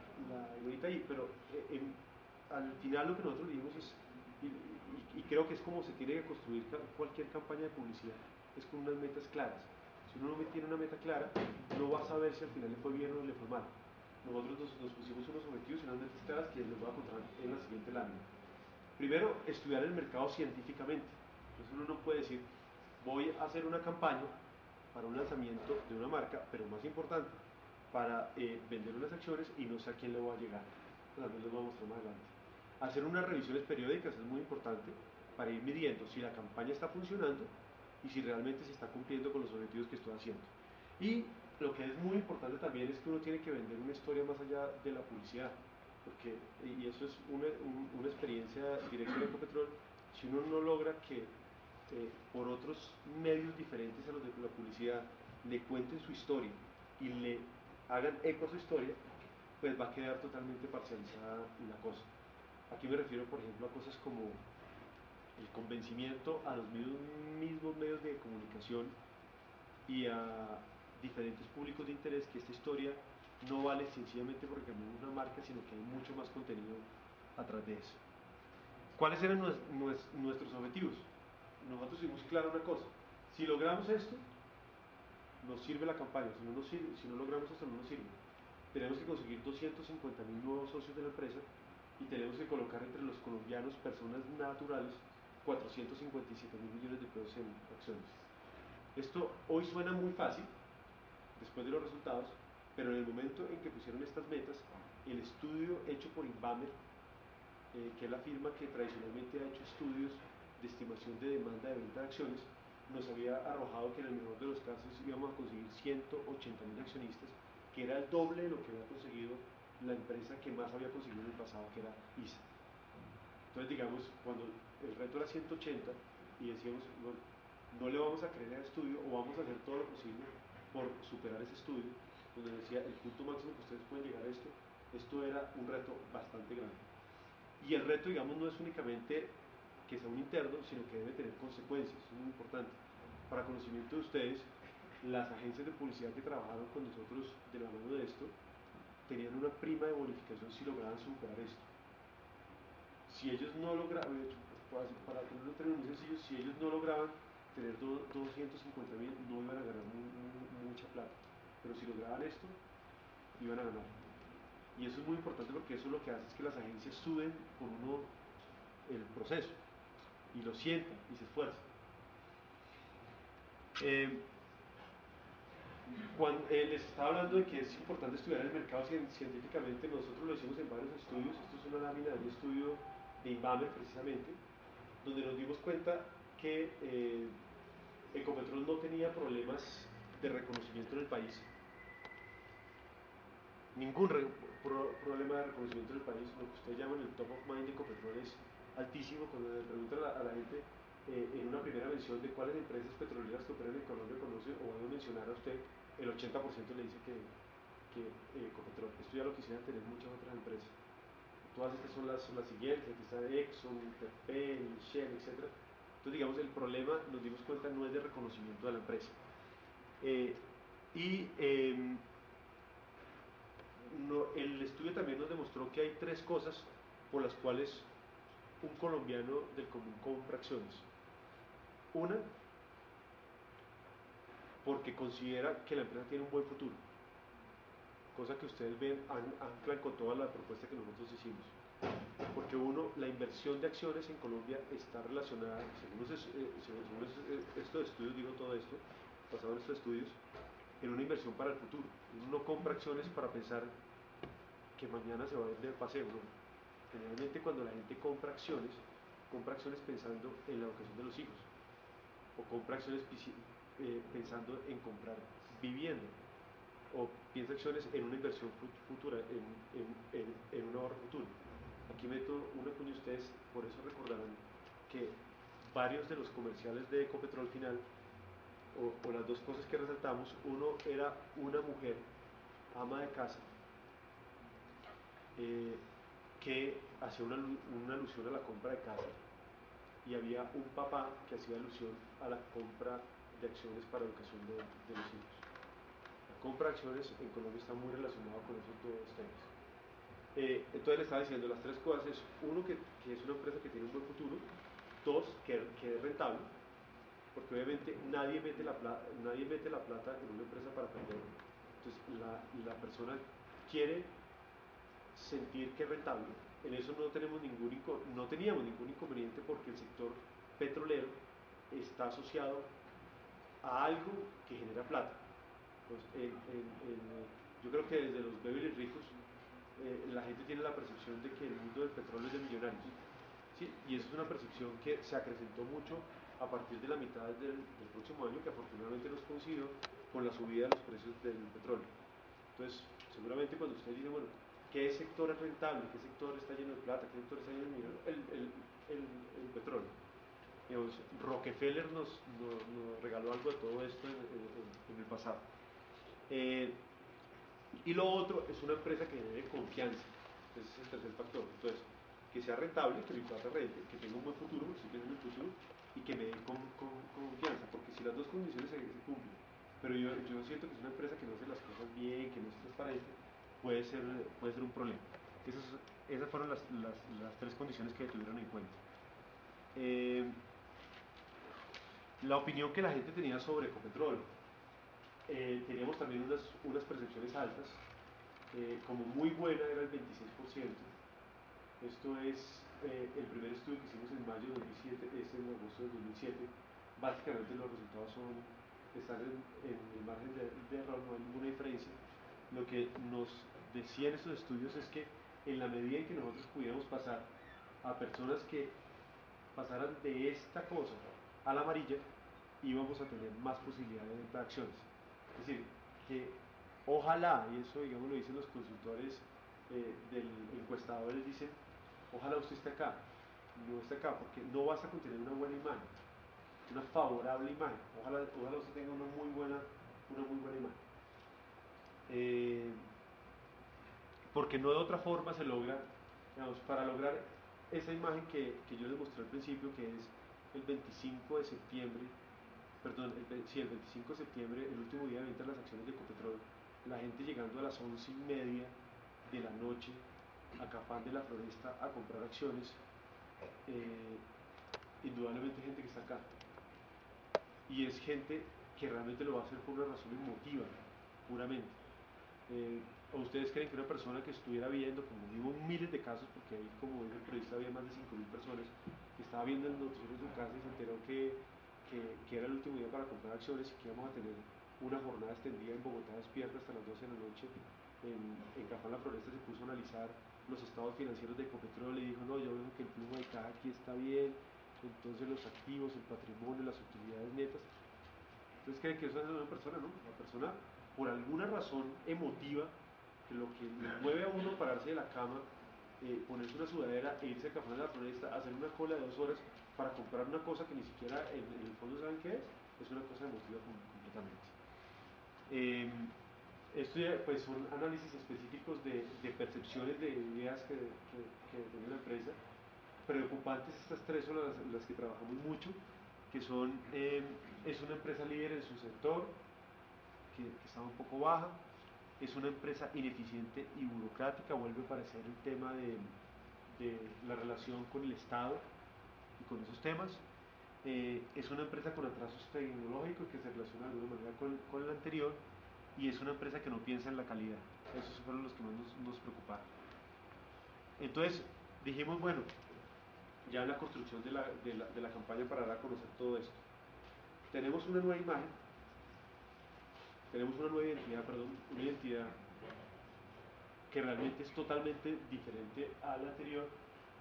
iguanita ahí, pero al final lo que nosotros dijimos es, y creo que es como se tiene que construir cualquier campaña de publicidad, es con unas metas claras. Si uno no tiene una meta clara, no va a saber si al final le fue bien o le fue mal. Nosotros nos pusimos unos objetivos y unas metas claras que les voy a contar en la siguiente lámina. Primero, estudiar el mercado científicamente. Entonces uno no puede decir, voy a hacer una campaña para un lanzamiento de una marca, pero más importante, para vender unas acciones y no sé a quién le voy a llegar. También les voy a mostrar más adelante. Hacer unas revisiones periódicas es muy importante para ir midiendo si la campaña está funcionando y si realmente se está cumpliendo con los objetivos que estoy haciendo. Y lo que es muy importante también es que uno tiene que vender una historia más allá de la publicidad, porque, y eso es una experiencia directa de Ecopetrol, si uno no logra que por otros medios diferentes a los de la publicidad le cuenten su historia y le hagan eco a su historia, pues va a quedar totalmente parcializada la cosa. Aquí me refiero, por ejemplo, a cosas como el convencimiento a los mismos medios de comunicación y a diferentes públicos de interés que esta historia no vale sencillamente porque cambiamos una marca, sino que hay mucho más contenido atrás de eso. ¿Cuáles eran nuestros objetivos? Nosotros tuvimos claro una cosa: si logramos esto, nos sirve la campaña; si no logramos esto, no nos sirve. Tenemos que conseguir 250.000 nuevos socios de la empresa y tenemos que colocar entre los colombianos, personas naturales, 457.000 millones de pesos en acciones. Esto hoy suena muy fácil, después de los resultados, pero en el momento en que pusieron estas metas, el estudio hecho por Invamer, que es la firma que tradicionalmente ha hecho estudios de estimación de demanda de venta de acciones, nos había arrojado que en el mejor de los casos íbamos a conseguir 180.000 accionistas, que era el doble de lo que había conseguido la empresa que más había conseguido en el pasado, que era ISA. Entonces, digamos, cuando el reto era 180 y decíamos, bueno, no le vamos a creer al estudio o vamos a hacer todo lo posible por superar ese estudio, donde decía el punto máximo que ustedes pueden llegar a esto era un reto bastante grande. Y el reto, digamos, no es únicamente que sea un interno, sino que debe tener consecuencias, es muy importante. Para conocimiento de ustedes, las agencias de publicidad que trabajaron con nosotros de la mano de esto, tenían una prima de bonificación si lograban superar esto. Si ellos no lograban, para ponerlo en términos muy sencillos, si ellos no lograban tener 250.000, no iban a ganar mucha plata. Pero si lograban esto, iban a ganar. Y eso es muy importante porque eso lo que hace es que las agencias suben por uno el proceso y lo sientan y se esfuerzan. Cuando les estaba hablando de que es importante estudiar el mercado científicamente, nosotros lo hicimos en varios estudios. Esto es una lámina de un estudio de Invamer precisamente, donde nos dimos cuenta que Ecopetrol no tenía problemas de reconocimiento en el país. Ningún problema de reconocimiento en el país. Lo que ustedes llaman el top of mind de Ecopetrol es altísimo. Cuando le preguntan a la gente en una primera mención de cuáles empresas petroleras que operan en Colombia conoce o van a mencionar a usted, el 80% le dice que Ecopetrol. Esto ya lo quisieran tener muchas otras empresas. Todas estas son las siguientes: aquí está Exxon, BP, Shell, etc. Entonces, digamos, el problema, nos dimos cuenta, no es de reconocimiento de la empresa. Y el estudio también nos demostró que hay tres cosas por las cuales un colombiano del común compra acciones. Una, porque considera que la empresa tiene un buen futuro, cosa que ustedes ven, anclan con toda la propuesta que nosotros hicimos. Porque uno, la inversión de acciones en Colombia está relacionada, según estos estudios, digo todo esto, basado en estos estudios, en una inversión para el futuro. Uno no compra acciones para pensar que mañana se va a ir de paseo, ¿no? Generalmente cuando la gente compra acciones pensando en la educación de los hijos, o compra acciones pensando en comprar vivienda, o piensa acciones en una inversión futura, en un ahorro futuro. Aquí meto una cuña, ustedes por eso recordarán que varios de los comerciales de Ecopetrol final, o las dos cosas que resaltamos, uno era una mujer, ama de casa, que hacía una alusión a la compra de casa, y había un papá que hacía alusión a la compra de acciones para educación de los hijos. La compra de acciones en Colombia está muy relacionada con esos dos temas. Entonces le estaba diciendo las tres cosas: es uno, que es una empresa que tiene un buen futuro; dos, que es rentable, porque obviamente nadie mete la plata en una empresa para perder. Entonces la persona quiere sentir que es rentable. En eso no teníamos ningún inconveniente, porque el sector petrolero está asociado a algo que genera plata. Entonces, yo creo que desde los Beverly ricos, la gente tiene la percepción de que el mundo del petróleo es de millonarios, ¿sí? Y esa es una percepción que se acrecentó mucho a partir de la mitad del próximo año, que afortunadamente nos coincidió con la subida de los precios del petróleo. Entonces, seguramente cuando usted dice, bueno, ¿qué sector es rentable? ¿Qué sector está lleno de plata? ¿Qué sector está lleno de dinero? El petróleo. Digamos, Rockefeller nos regaló algo de todo esto en el pasado. Y lo otro es una empresa que dé confianza. Ese es el tercer factor. Entonces, que sea rentable, que mi plata rente, que tenga un buen futuro, porque estoy pensando en el futuro, y que me dé con confianza, porque si las dos condiciones se cumplen, pero yo siento que es una empresa que no hace las cosas bien, que no es transparente, puede ser un problema. Esas fueron las tres condiciones que tuvieron en cuenta. La opinión que la gente tenía sobre Ecopetrol. Teníamos también unas percepciones altas. Como muy buena era el 26%. Esto es el primer estudio que hicimos en mayo de 2007, en agosto de 2007. Básicamente los resultados están en el margen de error, no hay ninguna diferencia. Lo que nos decían estos estudios es que en la medida en que nosotros pudiéramos pasar a personas que pasaran de esta cosa a la amarilla, íbamos a tener más posibilidades de venta de acciones. Es decir, que ojalá, y eso digamos lo dicen los consultores del encuestador, les dicen, ojalá usted esté acá, no esté acá, porque no vas a contener una buena imagen, una favorable imagen. Ojalá usted tenga una muy buena imagen. Porque no de otra forma se logra, digamos, para lograr esa imagen que yo les mostré al principio, que es el 25 de septiembre, perdón, el 25 de septiembre, el último día de venta de las acciones de Ecopetrol, la gente llegando a las 11:30 de la noche a Cafán de la Floresta a comprar acciones, indudablemente gente que está acá. Y es gente que realmente lo va a hacer por una razón emotiva, puramente. ¿O ustedes creen que una persona que estuviera viendo, como digo, miles de casos, porque ahí, como dice el periodista, había más de 5.000 personas, que estaba viendo el noticiero en su casa y se enteró que era el último día para comprar acciones, y que íbamos a tener una jornada extendida en Bogotá despierta hasta las 12 de la noche? En Cafán La Floresta se puso a analizar los estados financieros de Ecopetrol y dijo, no, yo veo que el flujo de caja aquí está bien, entonces los activos, el patrimonio, las utilidades netas. Entonces creen que eso es una persona, ¿no? La persona, por alguna razón emotiva, que lo que le mueve a uno pararse de la cama, ponerse una sudadera e irse a Cafán de la Floresta, hacer una cola de 2 horas para comprar una cosa que ni siquiera en el fondo saben qué es una cosa emotiva completamente. Esto ya, pues, son análisis específicos de percepciones, de ideas que tiene la empresa. Preocupantes, estas tres son las que trabajamos mucho, que son, es una empresa líder en su sector, que estaba un poco baja. Es una empresa ineficiente y burocrática, vuelve a aparecer el tema de la relación con el Estado y con esos temas. Es una empresa con atrasos tecnológicos que se relaciona de alguna manera con la anterior, y es una empresa que no piensa en la calidad. Esos fueron los que más nos preocuparon. Entonces dijimos, bueno, ya en la construcción de la campaña para dar a conocer todo esto, tenemos una nueva imagen, tenemos una nueva identidad, perdón, una identidad que realmente es totalmente diferente a la anterior,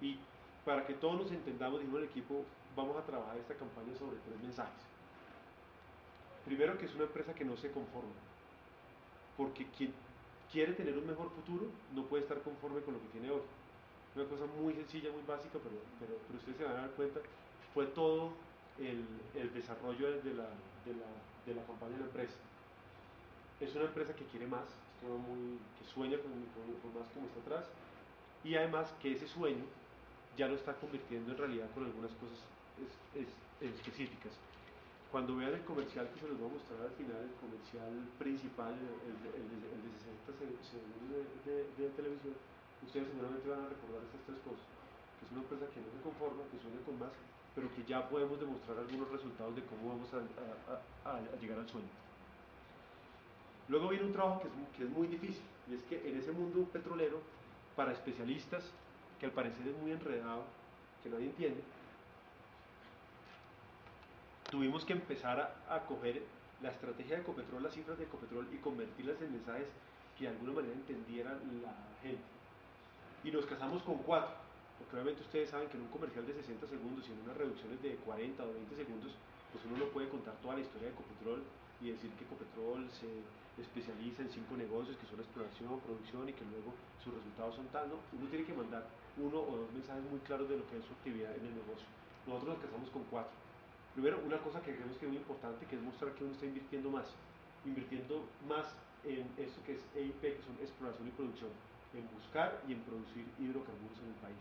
y para que todos nos entendamos, dijimos el equipo, vamos a trabajar esta campaña sobre 3 mensajes. Primero, que es una empresa que no se conforma, porque quien quiere tener un mejor futuro no puede estar conforme con lo que tiene hoy. Una cosa muy sencilla, muy básica, pero ustedes se van a dar cuenta, fue todo el desarrollo de la campaña de la empresa. Es una empresa que quiere más, que sueña con más como está atrás, y además que ese sueño ya lo está convirtiendo en realidad con algunas cosas específicas. Cuando vean el comercial que se los voy a mostrar al final, el comercial principal, el de 60 segundos de televisión, ustedes seguramente van a recordar estas 3 cosas: que es una empresa que no se conforma, que sueña con más, pero que ya podemos demostrar algunos resultados de cómo vamos a llegar al sueño. Luego viene un trabajo que es muy difícil, y es que en ese mundo petrolero, para especialistas, que al parecer es muy enredado, que nadie entiende, tuvimos que empezar a coger la estrategia de Ecopetrol, las cifras de Ecopetrol, y convertirlas en mensajes que de alguna manera entendieran la gente. Y nos casamos con 4, porque obviamente ustedes saben que en un comercial de 60 segundos y en unas reducciones de 40 o 20 segundos, pues uno no puede contar toda la historia de Ecopetrol y decir que Ecopetrol se especializa en 5 negocios, que son exploración, producción, y que luego sus resultados son tal, ¿no? Uno tiene que mandar 1 o 2 mensajes muy claros de lo que es su actividad en el negocio. Nosotros nos casamos con 4. Primero, una cosa que creemos que es muy importante, que es mostrar que uno está invirtiendo más en esto que es EIP, que son exploración y producción, en buscar y en producir hidrocarburos en el país.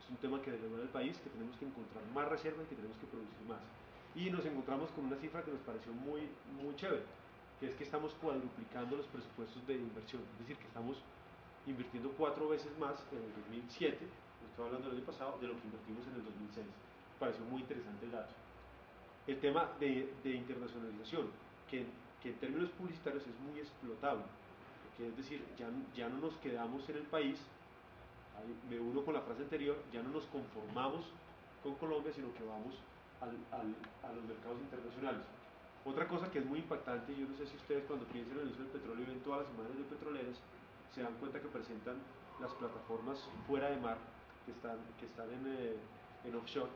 Es un tema que debe el país, que tenemos que encontrar más reservas y que tenemos que producir más. Y nos encontramos con una cifra que nos pareció muy chévere, que es que estamos cuadruplicando los presupuestos de inversión, es decir, que estamos invirtiendo 4 veces más en el 2007, estoy hablando del año pasado, de lo que invertimos en el 2006. Me pareció muy interesante el dato. El tema de internacionalización, que en términos publicitarios es muy explotable, que es decir, ya no nos quedamos en el país, me uno con la frase anterior, ya no nos conformamos con Colombia, sino que vamos a los mercados internacionales. Otra cosa que es muy impactante, yo no sé si ustedes cuando piensan en el uso del petróleo y ven todas las imágenes de petroleras, se dan cuenta que presentan las plataformas fuera de mar que están en offshore,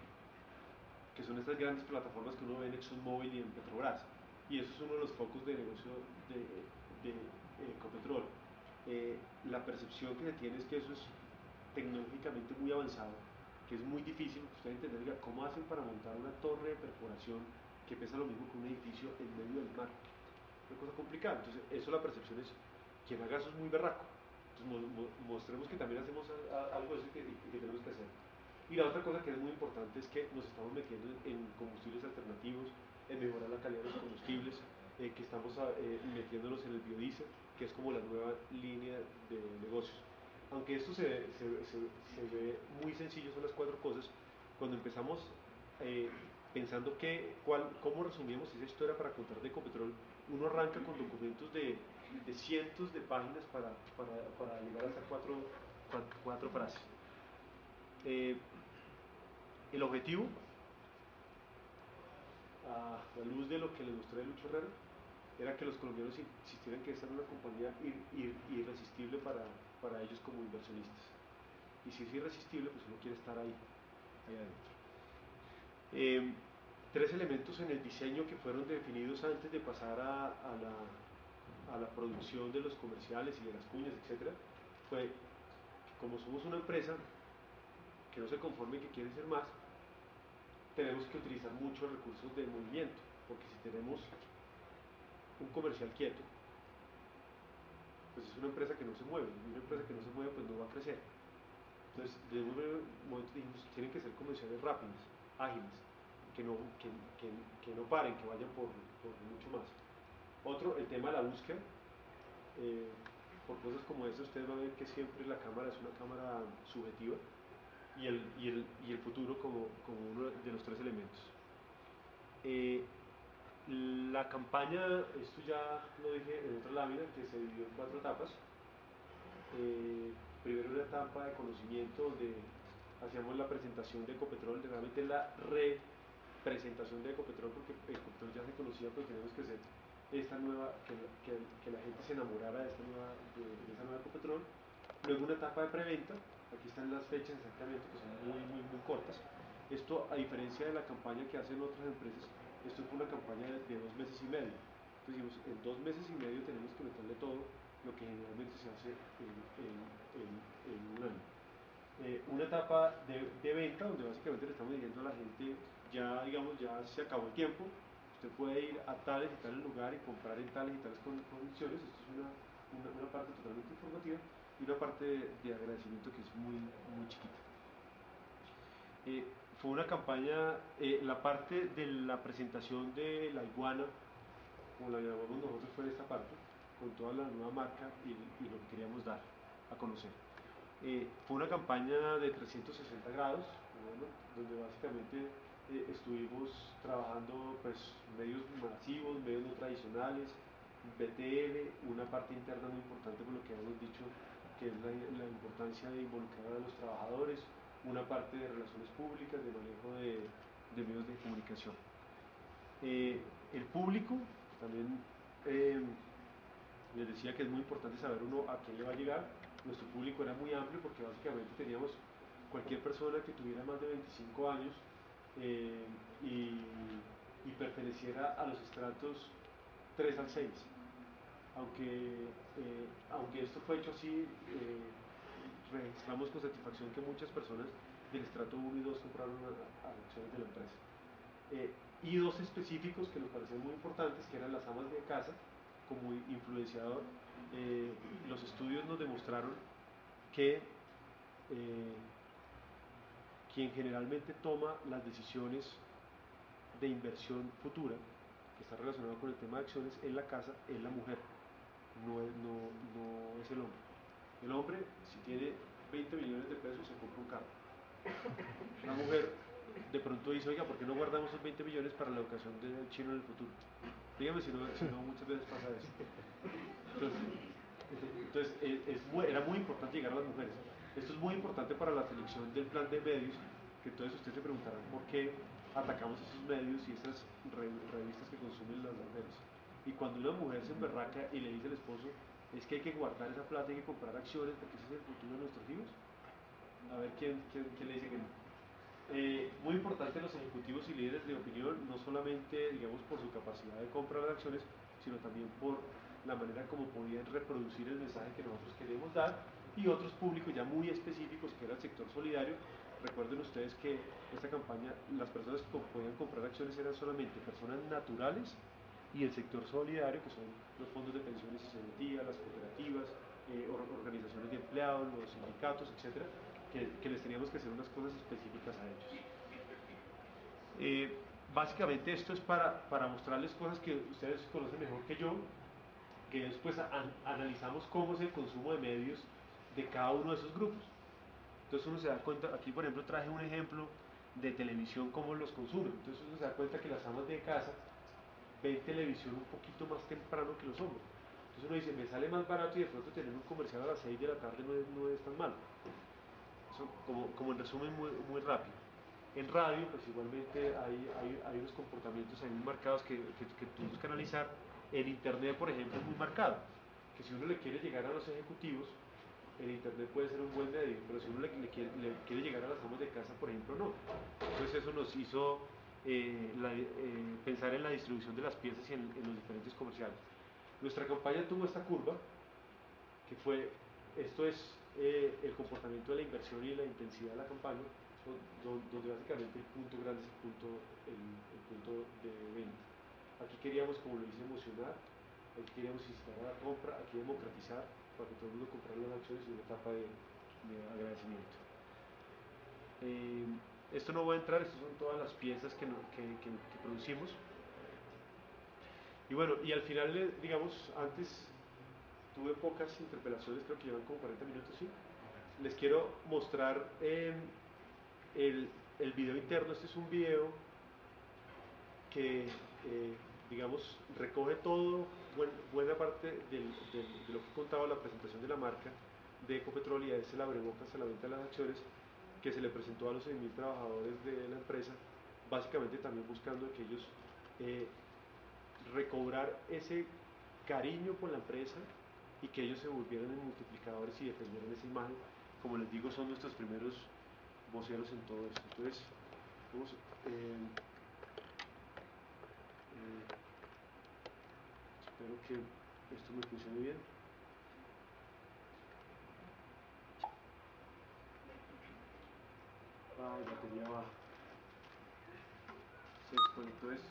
que son estas grandes plataformas que uno ve en ExxonMobil y en Petrobras, y eso es uno de los focos de negocio de Ecopetrol. La percepción que se tiene es que eso es tecnológicamente muy avanzado, que es muy difícil. Ustedes entender cómo hacen para montar una torre de perforación que pesa lo mismo que un edificio en medio del mar. Una cosa complicada. Entonces, eso, la percepción es: quien haga eso es muy berraco. Entonces, mostremos que también hacemos algo de eso que tenemos que hacer. Y la otra cosa que es muy importante es que nos estamos metiendo en combustibles alternativos, en mejorar la calidad de los combustibles, que estamos metiéndonos en el biodiesel, que es como la nueva línea de negocios. Aunque esto se ve muy sencillo, son las 4 cosas, cuando empezamos pensando cómo resumimos esa historia para contar de Ecopetrol, uno arranca con documentos de cientos de páginas para llegar a estas 4 frases. El objetivo, a la luz de lo que le mostré a Lucho Herrera, era que los colombianos insistieran que esta era una compañía irresistible para ellos como inversionistas. Y si es irresistible, pues uno quiere estar ahí adentro. 3 elementos en el diseño que fueron definidos antes de pasar a la producción de los comerciales y de las cuñas, etc. Fue que, como somos una empresa que no se conforme y que quiere ser más, tenemos que utilizar muchos recursos de movimiento, porque si tenemos un comercial quieto, pues es una empresa que no se mueve, y una empresa que no se mueve pues no va a crecer. Entonces, desde un momento dijimos, tienen que ser comerciales rápidos, ágiles, que no paren, que vayan por mucho más. Otro, el tema de la búsqueda. Por cosas como esta, ustedes van a ver que siempre la cámara es una cámara subjetiva y el futuro como uno de los tres elementos. La campaña, esto ya lo dije en otra lámina, que se dividió en 4 etapas. Primero una etapa de conocimiento donde hacíamos la presentación de Ecopetrol, realmente la representación de Ecopetrol, porque Ecopetrol ya se conocía, pero tenemos que hacer esta nueva, que la gente se enamorara de esa nueva Ecopetrol. Luego una etapa de preventa, aquí están las fechas exactamente, que son muy cortas. Esto, a diferencia de la campaña que hacen otras empresas, esto fue una campaña de 2 meses y medio. Entonces dijimos, en 2 meses y medio tenemos que meterle todo lo que generalmente se hace en un año. Una etapa de venta, donde básicamente le estamos diciendo a la gente, ya digamos, ya se acabó el tiempo, usted puede ir a tales y tales lugares y comprar en tales y tales condiciones. Esto es una parte totalmente informativa y una parte de agradecimiento que es muy chiquita. Fue una campaña, la parte de la presentación de la iguana, como la llamamos nosotros, fue esta parte, con toda la nueva marca y lo que queríamos dar a conocer. Fue una campaña de 360 grados, bueno, donde básicamente estuvimos trabajando pues, medios masivos, medios no tradicionales, BTL, una parte interna muy importante por lo que hemos dicho, que es la importancia de involucrar a los trabajadores, una parte de relaciones públicas, de manejo de medios de comunicación. El público, también les decía que es muy importante saber uno a quién le va a llegar. Nuestro público era muy amplio porque básicamente teníamos cualquier persona que tuviera más de 25 años y perteneciera a los estratos 3 al 6. Aunque esto fue hecho así, registramos con satisfacción que muchas personas del estrato 1 y 2 compraron acciones de la empresa. Y 2 específicos que nos parecían muy importantes, que eran las amas de casa como influenciador. Los estudios nos demostraron que quien generalmente toma las decisiones de inversión futura, que está relacionado con el tema de acciones en la casa, es la mujer, no es el hombre. El hombre, si tiene 20 millones de pesos, se compra un carro. La mujer de pronto dice, oiga, ¿por qué no guardamos esos 20 millones para la educación del chino en el futuro? Dígame si no muchas veces pasa eso. Entonces era muy importante llegar a las mujeres. Esto es muy importante para la selección del plan de medios, que entonces ustedes se preguntarán por qué atacamos esos medios y esas revistas que consumen las mujeres. Y cuando una mujer se emberraca y le dice al esposo, es que hay que guardar esa plata, hay que comprar acciones porque ese es el futuro de nuestros hijos, a ver quién le dice que no. Muy importante los ejecutivos y líderes de opinión, no solamente digamos por su capacidad de compra de acciones, sino también por la manera como podían reproducir el mensaje que nosotros queríamos dar, y otros públicos ya muy específicos que era el sector solidario. Recuerden ustedes que esta campaña, las personas que podían comprar acciones eran solamente personas naturales y el sector solidario, que son los fondos de pensiones y cesantía, las cooperativas, organizaciones de empleados, los sindicatos, etcétera, que les teníamos que hacer unas cosas específicas a ellos. Básicamente esto es para mostrarles cosas que ustedes conocen mejor que yo, que después analizamos cómo es el consumo de medios de cada uno de esos grupos. Entonces uno se da cuenta, aquí por ejemplo traje un ejemplo de televisión, cómo los consumen. Entonces uno se da cuenta que las amas de casa ven televisión un poquito más temprano que los hombres. Entonces uno dice, me sale más barato y de pronto tener un comercial a las 6 de la tarde no es tan malo. Eso como en resumen muy rápido. En radio, pues igualmente hay unos comportamientos ahí muy marcados que tuvimos que analizar. En internet, por ejemplo, es muy marcado, que si uno le quiere llegar a los ejecutivos, el internet puede ser un buen medio, pero si uno le quiere llegar a las amas de casa, por ejemplo, no. Entonces eso nos hizo pensar en la distribución de las piezas y en los diferentes comerciales. Nuestra campaña tuvo esta curva, que fue, esto es el comportamiento de la inversión y la intensidad de la campaña, donde básicamente el punto grande es el punto de venta. Aquí queríamos, como lo hice, emocionar, aquí queríamos incitar a la compra, aquí democratizar, para que todo el mundo comprara las acciones y una etapa de agradecimiento. Esto no voy a entrar, estas son todas las piezas que producimos. Y bueno, y al final, digamos, antes tuve pocas interpelaciones, creo que llevan como 40 minutos, ¿sí? Les quiero mostrar el video interno. Este es un video que, digamos, recoge todo, buena parte de lo que he contado, la presentación de la marca de Ecopetrol, y es el abrebocas a la venta de las acciones que se le presentó a los 6.000 trabajadores de la empresa, básicamente también buscando que ellos recobrar ese cariño por la empresa y que ellos se volvieran en multiplicadores y defendieran esa imagen. Como les digo, son nuestros primeros voceros en todo esto. Entonces, vamos, espero que esto me funcione bien. Ay, batería baja. Se desconectó esto.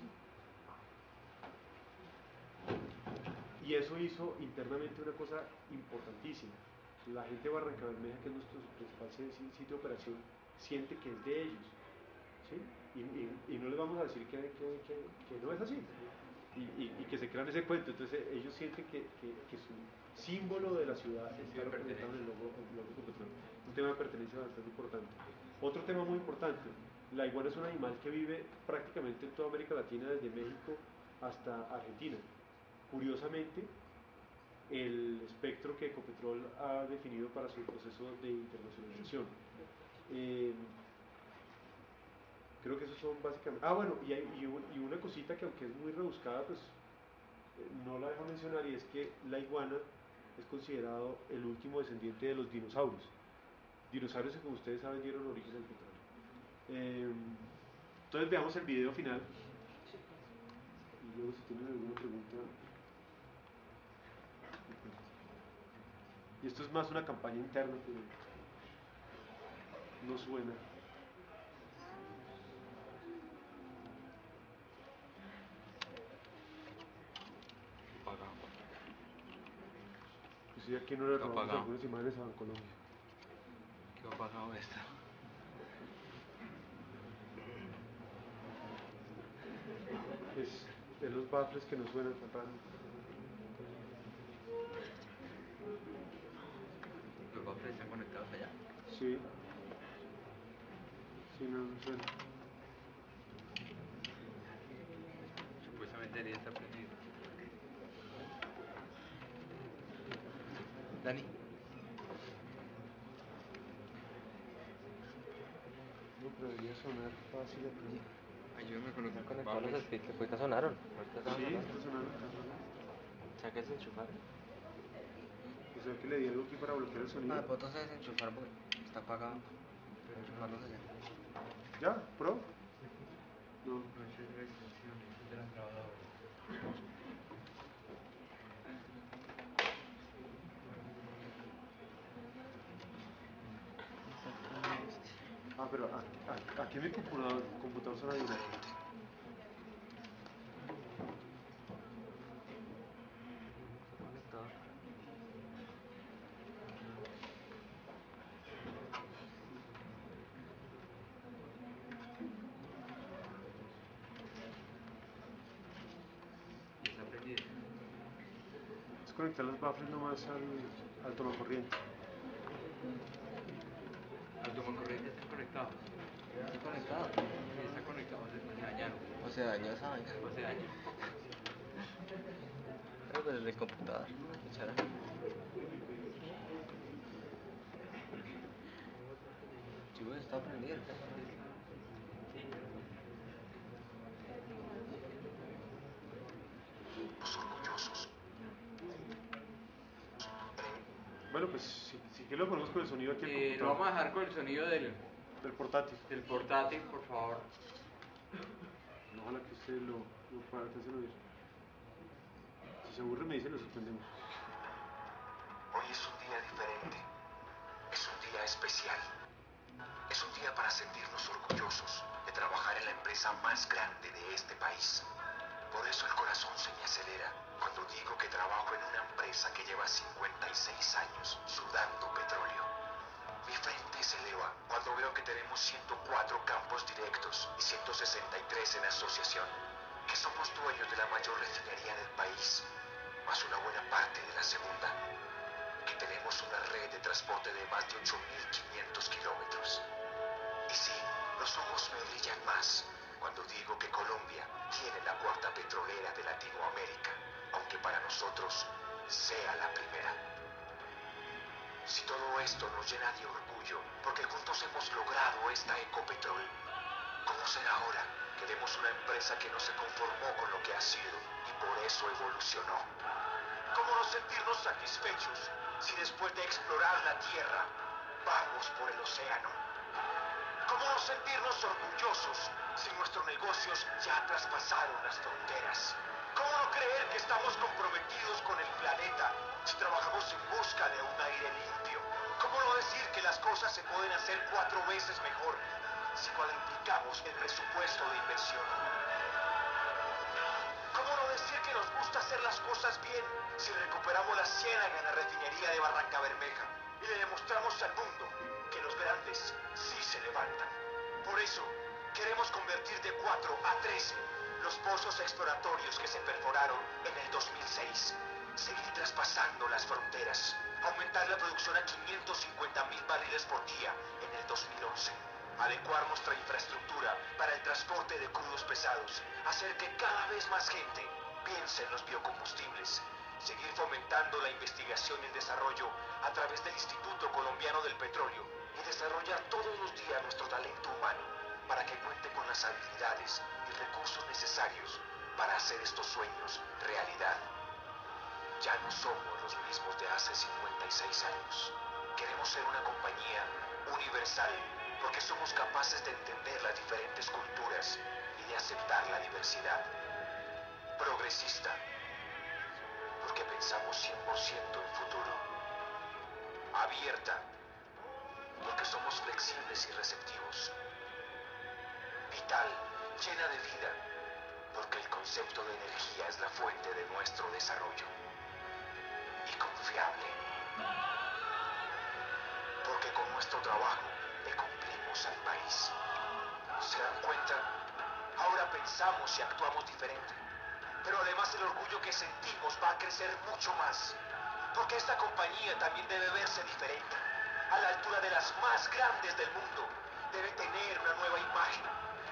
Y eso hizo internamente una cosa importantísima. La gente de Barranca Bermeja, que es nuestro principal sitio de operación, siente que es de ellos, ¿sí? Y no les vamos a decir que no es así, y que se crean ese cuento. Entonces ellos sienten que su símbolo de la ciudad está representado en el logo Ecopetrol. Un tema de pertenencia bastante importante. Otro tema muy importante: la iguana es un animal que vive prácticamente en toda América Latina, desde México hasta Argentina. Curiosamente, el espectro que Ecopetrol ha definido para su proceso de internacionalización. Creo que esos son básicamente... Ah, bueno, y una cosita que, aunque es muy rebuscada, pues no la dejo mencionar, y es que la iguana es considerado el último descendiente de los dinosaurios. Dinosaurios que, como ustedes saben, dieron origen al petróleo. Entonces veamos el video final y luego, si tienen alguna pregunta. Y esto es más una campaña interna que no suena. Pues sí, aquí no le robamos algunas imágenes a Bancolombia. ¿Qué ha pasado esto? Es los baffles que no suenan tan raro. ¿Los baffles están conectados allá? Sí. Sí, no suena. Supuestamente debería estar prendido. Dani. No, pero debería sonar fácil aquí. Ayúdame con los Conectados los baffles. speakers, ahorita sonaron. Ahorita estaban Sí, sonando. está sonando, está sonando. O sea que se enchufaron. O sea que le di algo aquí para bloquear el sonido. Ah, pues entonces desenchufar porque está apagado. Enchufarlos allá. ¿Ya? ¿Pro? No. No, esa es la extensión, esa es de la grabadora. Ah, pero aquí en mi computador suena bien. Está conectado. Y está prendido. Es conectar los baffles nomás al tomacorriente. Al tomacorriente están conectados. Está conectado. Sí, está conectado, se dañaron. O se dañó esa vaina. O se dañó. Creo que desde el computador. ¿Escuchará? Sí, pues está prendido. Sí. Bueno, pues si que lo ponemos con el sonido aquí del Lo vamos computador. a dejar con el sonido del Portátil. por favor. Ojalá que usted lo pueda hacer oír. Si se aburre, me dice, lo suspendemos. Hoy es un día diferente. Es un día especial. Es un día para sentirnos orgullosos de trabajar en la empresa más grande de este país. Por eso el corazón se me acelera cuando digo que trabajo en una empresa que lleva 56 años sudando petróleo. Mi frente se eleva cuando veo que tenemos 104 campos directos y 163 en asociación. que somos dueños de la mayor refinería del país, más una buena parte de la segunda, que tenemos una red de transporte de más de 8.500 kilómetros. Y sí, los ojos me brillan más cuando digo que Colombia tiene la cuarta petrolera de Latinoamérica, aunque para nosotros sea la primera. Si todo esto nos llena de orgullo, porque juntos hemos logrado esta Ecopetrol, ¿cómo será ahora que vemos una empresa que no se conformó con lo que ha sido y por eso evolucionó? ¿Cómo no sentirnos satisfechos si después de explorar la Tierra, vamos por el océano? ¿Cómo no sentirnos orgullosos si nuestros negocios ya traspasaron las fronteras? ¿Cómo no creer que estamos comprometidos con el planeta si trabajamos en busca de un aire limpio? ¿Cómo no decir que las cosas se pueden hacer 4 veces mejor si cuadruplicamos el presupuesto de inversión? ¿Cómo no decir que nos gusta hacer las cosas bien si recuperamos la ciénaga en la refinería de Barranca Bermeja y le demostramos al mundo que los grandes sí se levantan? Por eso, queremos convertir de 4 a 13 los pozos exploratorios que se perforaron en el 2006, seguir traspasando las fronteras, aumentar la producción a 550.000 barriles por día en el 2011, adecuar nuestra infraestructura para el transporte de crudos pesados, hacer que cada vez más gente piense en los biocombustibles, seguir fomentando la investigación y el desarrollo a través del Instituto Colombiano del Petróleo y desarrollar todos los días nuestro talento humano para que cuente con las habilidades y recursos necesarios para hacer estos sueños realidad. Ya no somos los mismos de hace 56 años. Queremos ser una compañía universal porque somos capaces de entender las diferentes culturas y de aceptar la diversidad. Progresista, porque pensamos 100% en futuro. Abierta, porque somos flexibles y receptivos. Vital, llena de vida, porque el concepto de energía es la fuente de nuestro desarrollo. Y confiable, porque con nuestro trabajo le cumplimos al país. ¿Se dan cuenta? Ahora pensamos y actuamos diferente, pero además el orgullo que sentimos va a crecer mucho más, porque esta compañía también debe verse diferente, a la altura de las más grandes del mundo. Debe tener una nueva imagen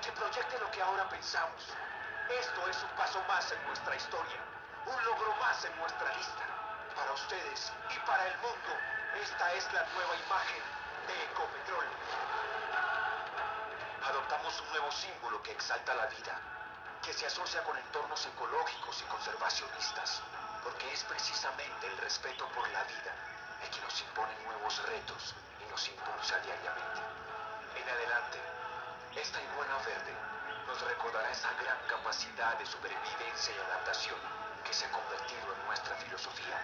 que proyecte lo que ahora pensamos. Esto es un paso más en nuestra historia, un logro más en nuestra lista. Para ustedes y para el mundo, esta es la nueva imagen de Ecopetrol. Adoptamos un nuevo símbolo que exalta la vida, que se asocia con entornos ecológicos y conservacionistas, porque es precisamente el respeto por la vida el que nos impone nuevos retos y nos impulsa diariamente. En adelante, esta iguana verde nos recordará esa gran capacidad de supervivencia y adaptación que se ha convertido en nuestra filosofía.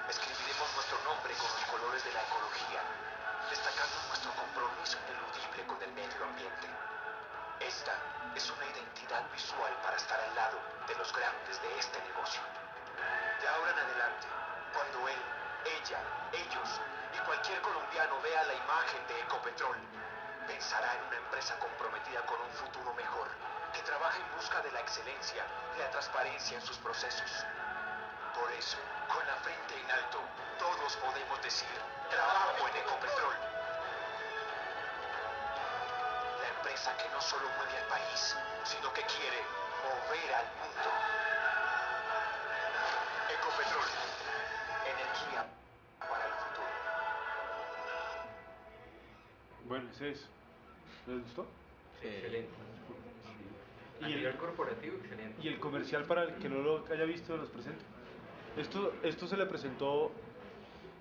Escribiremos nuestro nombre con los colores de la ecología, destacando nuestro compromiso ineludible con el medio ambiente. Esta es una identidad visual para estar al lado de los grandes de este negocio. De ahora en adelante, cuando él, ella, ellos y cualquier colombiano vea la imagen de Ecopetrol, pensará en una empresa comprometida con un futuro mejor, que trabaja en busca de la excelencia y la transparencia en sus procesos. Por eso, con la frente en alto, todos podemos decir, trabajo en Ecopetrol. La empresa que no solo mueve al país, sino que quiere mover al mundo. Ecopetrol, energía para el futuro. Bueno, ese es. ¿Les gustó? Excelente. A Y el- nivel corporativo, excelente. Y el comercial, para el que no lo haya visto, los presento. Esto se le presentó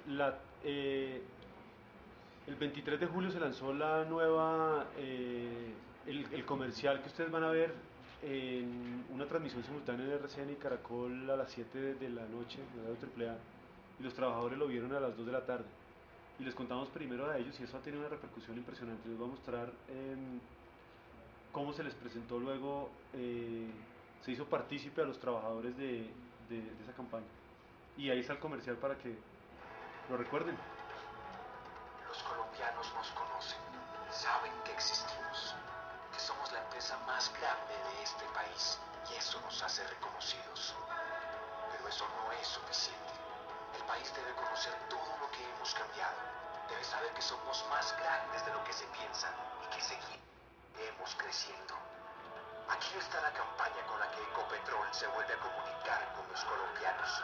la, el 23 de julio. Se lanzó la nueva, el comercial que ustedes van a ver en una transmisión simultánea en RCN y Caracol a las 7 de la noche, en Radio AAA, y los trabajadores lo vieron a las 2 de la tarde. Y les contamos primero a ellos y eso ha tenido una repercusión impresionante. Les voy a mostrar cómo se les presentó luego, se hizo partícipe a los trabajadores de esa campaña. Y ahí está el comercial para que lo recuerden. Los colombianos nos conocen, saben que existimos, que somos la empresa más grande de este país y y eso nos hace reconocidos. Pero eso no es suficiente. El país debe conocer todo lo que hemos cambiado. Debe saber que somos más grandes de lo que se piensa y que seguiremos creciendo. Aquí está la campaña con la que Ecopetrol se vuelve a comunicar con los colombianos.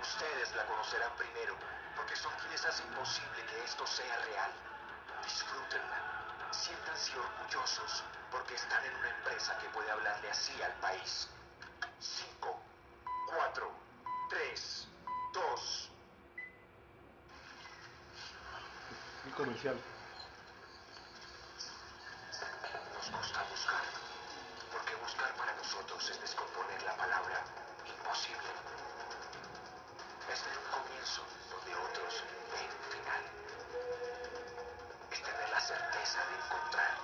Ustedes la conocerán primero, porque son quienes hacen posible que esto sea real. Disfrútenla. Siéntanse orgullosos, porque están en una empresa que puede hablarle así al país. 5, 4, 3, 2. El comercial. Nos gusta buscar, porque buscar para nosotros es descomponer la palabra imposible. Es ver un comienzo donde otros ven un final. Es tener la certeza de encontrar.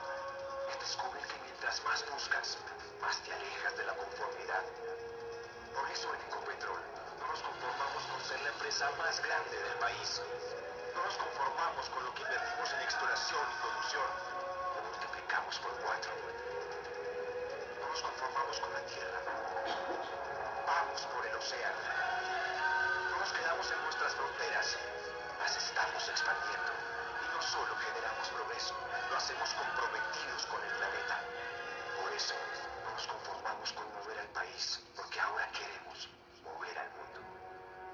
Es descubrir que mientras más buscas, más te alejas de la conformidad. Por eso en Ecopetrol no nos conformamos con ser la empresa más grande del país. No nos conformamos con lo que invertimos en exploración y producción. Lo multiplicamos por 4. No nos conformamos con la tierra. Vamos por el océano. No nos quedamos en nuestras fronteras. Las estamos expandiendo. Y no solo generamos progreso, lo hacemos comprometidos con el planeta. Por eso no nos conformamos con mover al país, porque ahora queremos mover al mundo.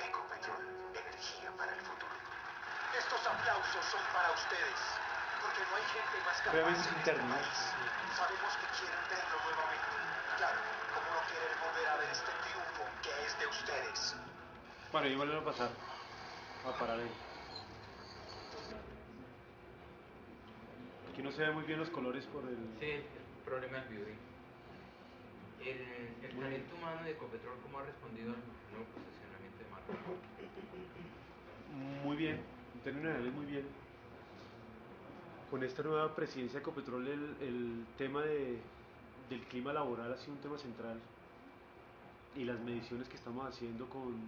Ecopetrol, energía para el futuro. Estos aplausos son para ustedes, porque no hay gente más capaz Breves en este internos. país. Sabemos que quieren verlo nuevamente. Claro, como no quieren volver a ver este triunfo que es de ustedes. Bueno, y vuelven a pasar. A parar ahí. Aquí no se ven muy bien los colores por el... Sí, el problema del viewing. El talento humano de Ecopetrol, ¿cómo ha respondido al nuevo posicionamiento de marca? Muy bien, en términos generales muy bien. Con esta nueva presidencia de Ecopetrol el tema del clima laboral ha sido un tema central y las mediciones que estamos haciendo con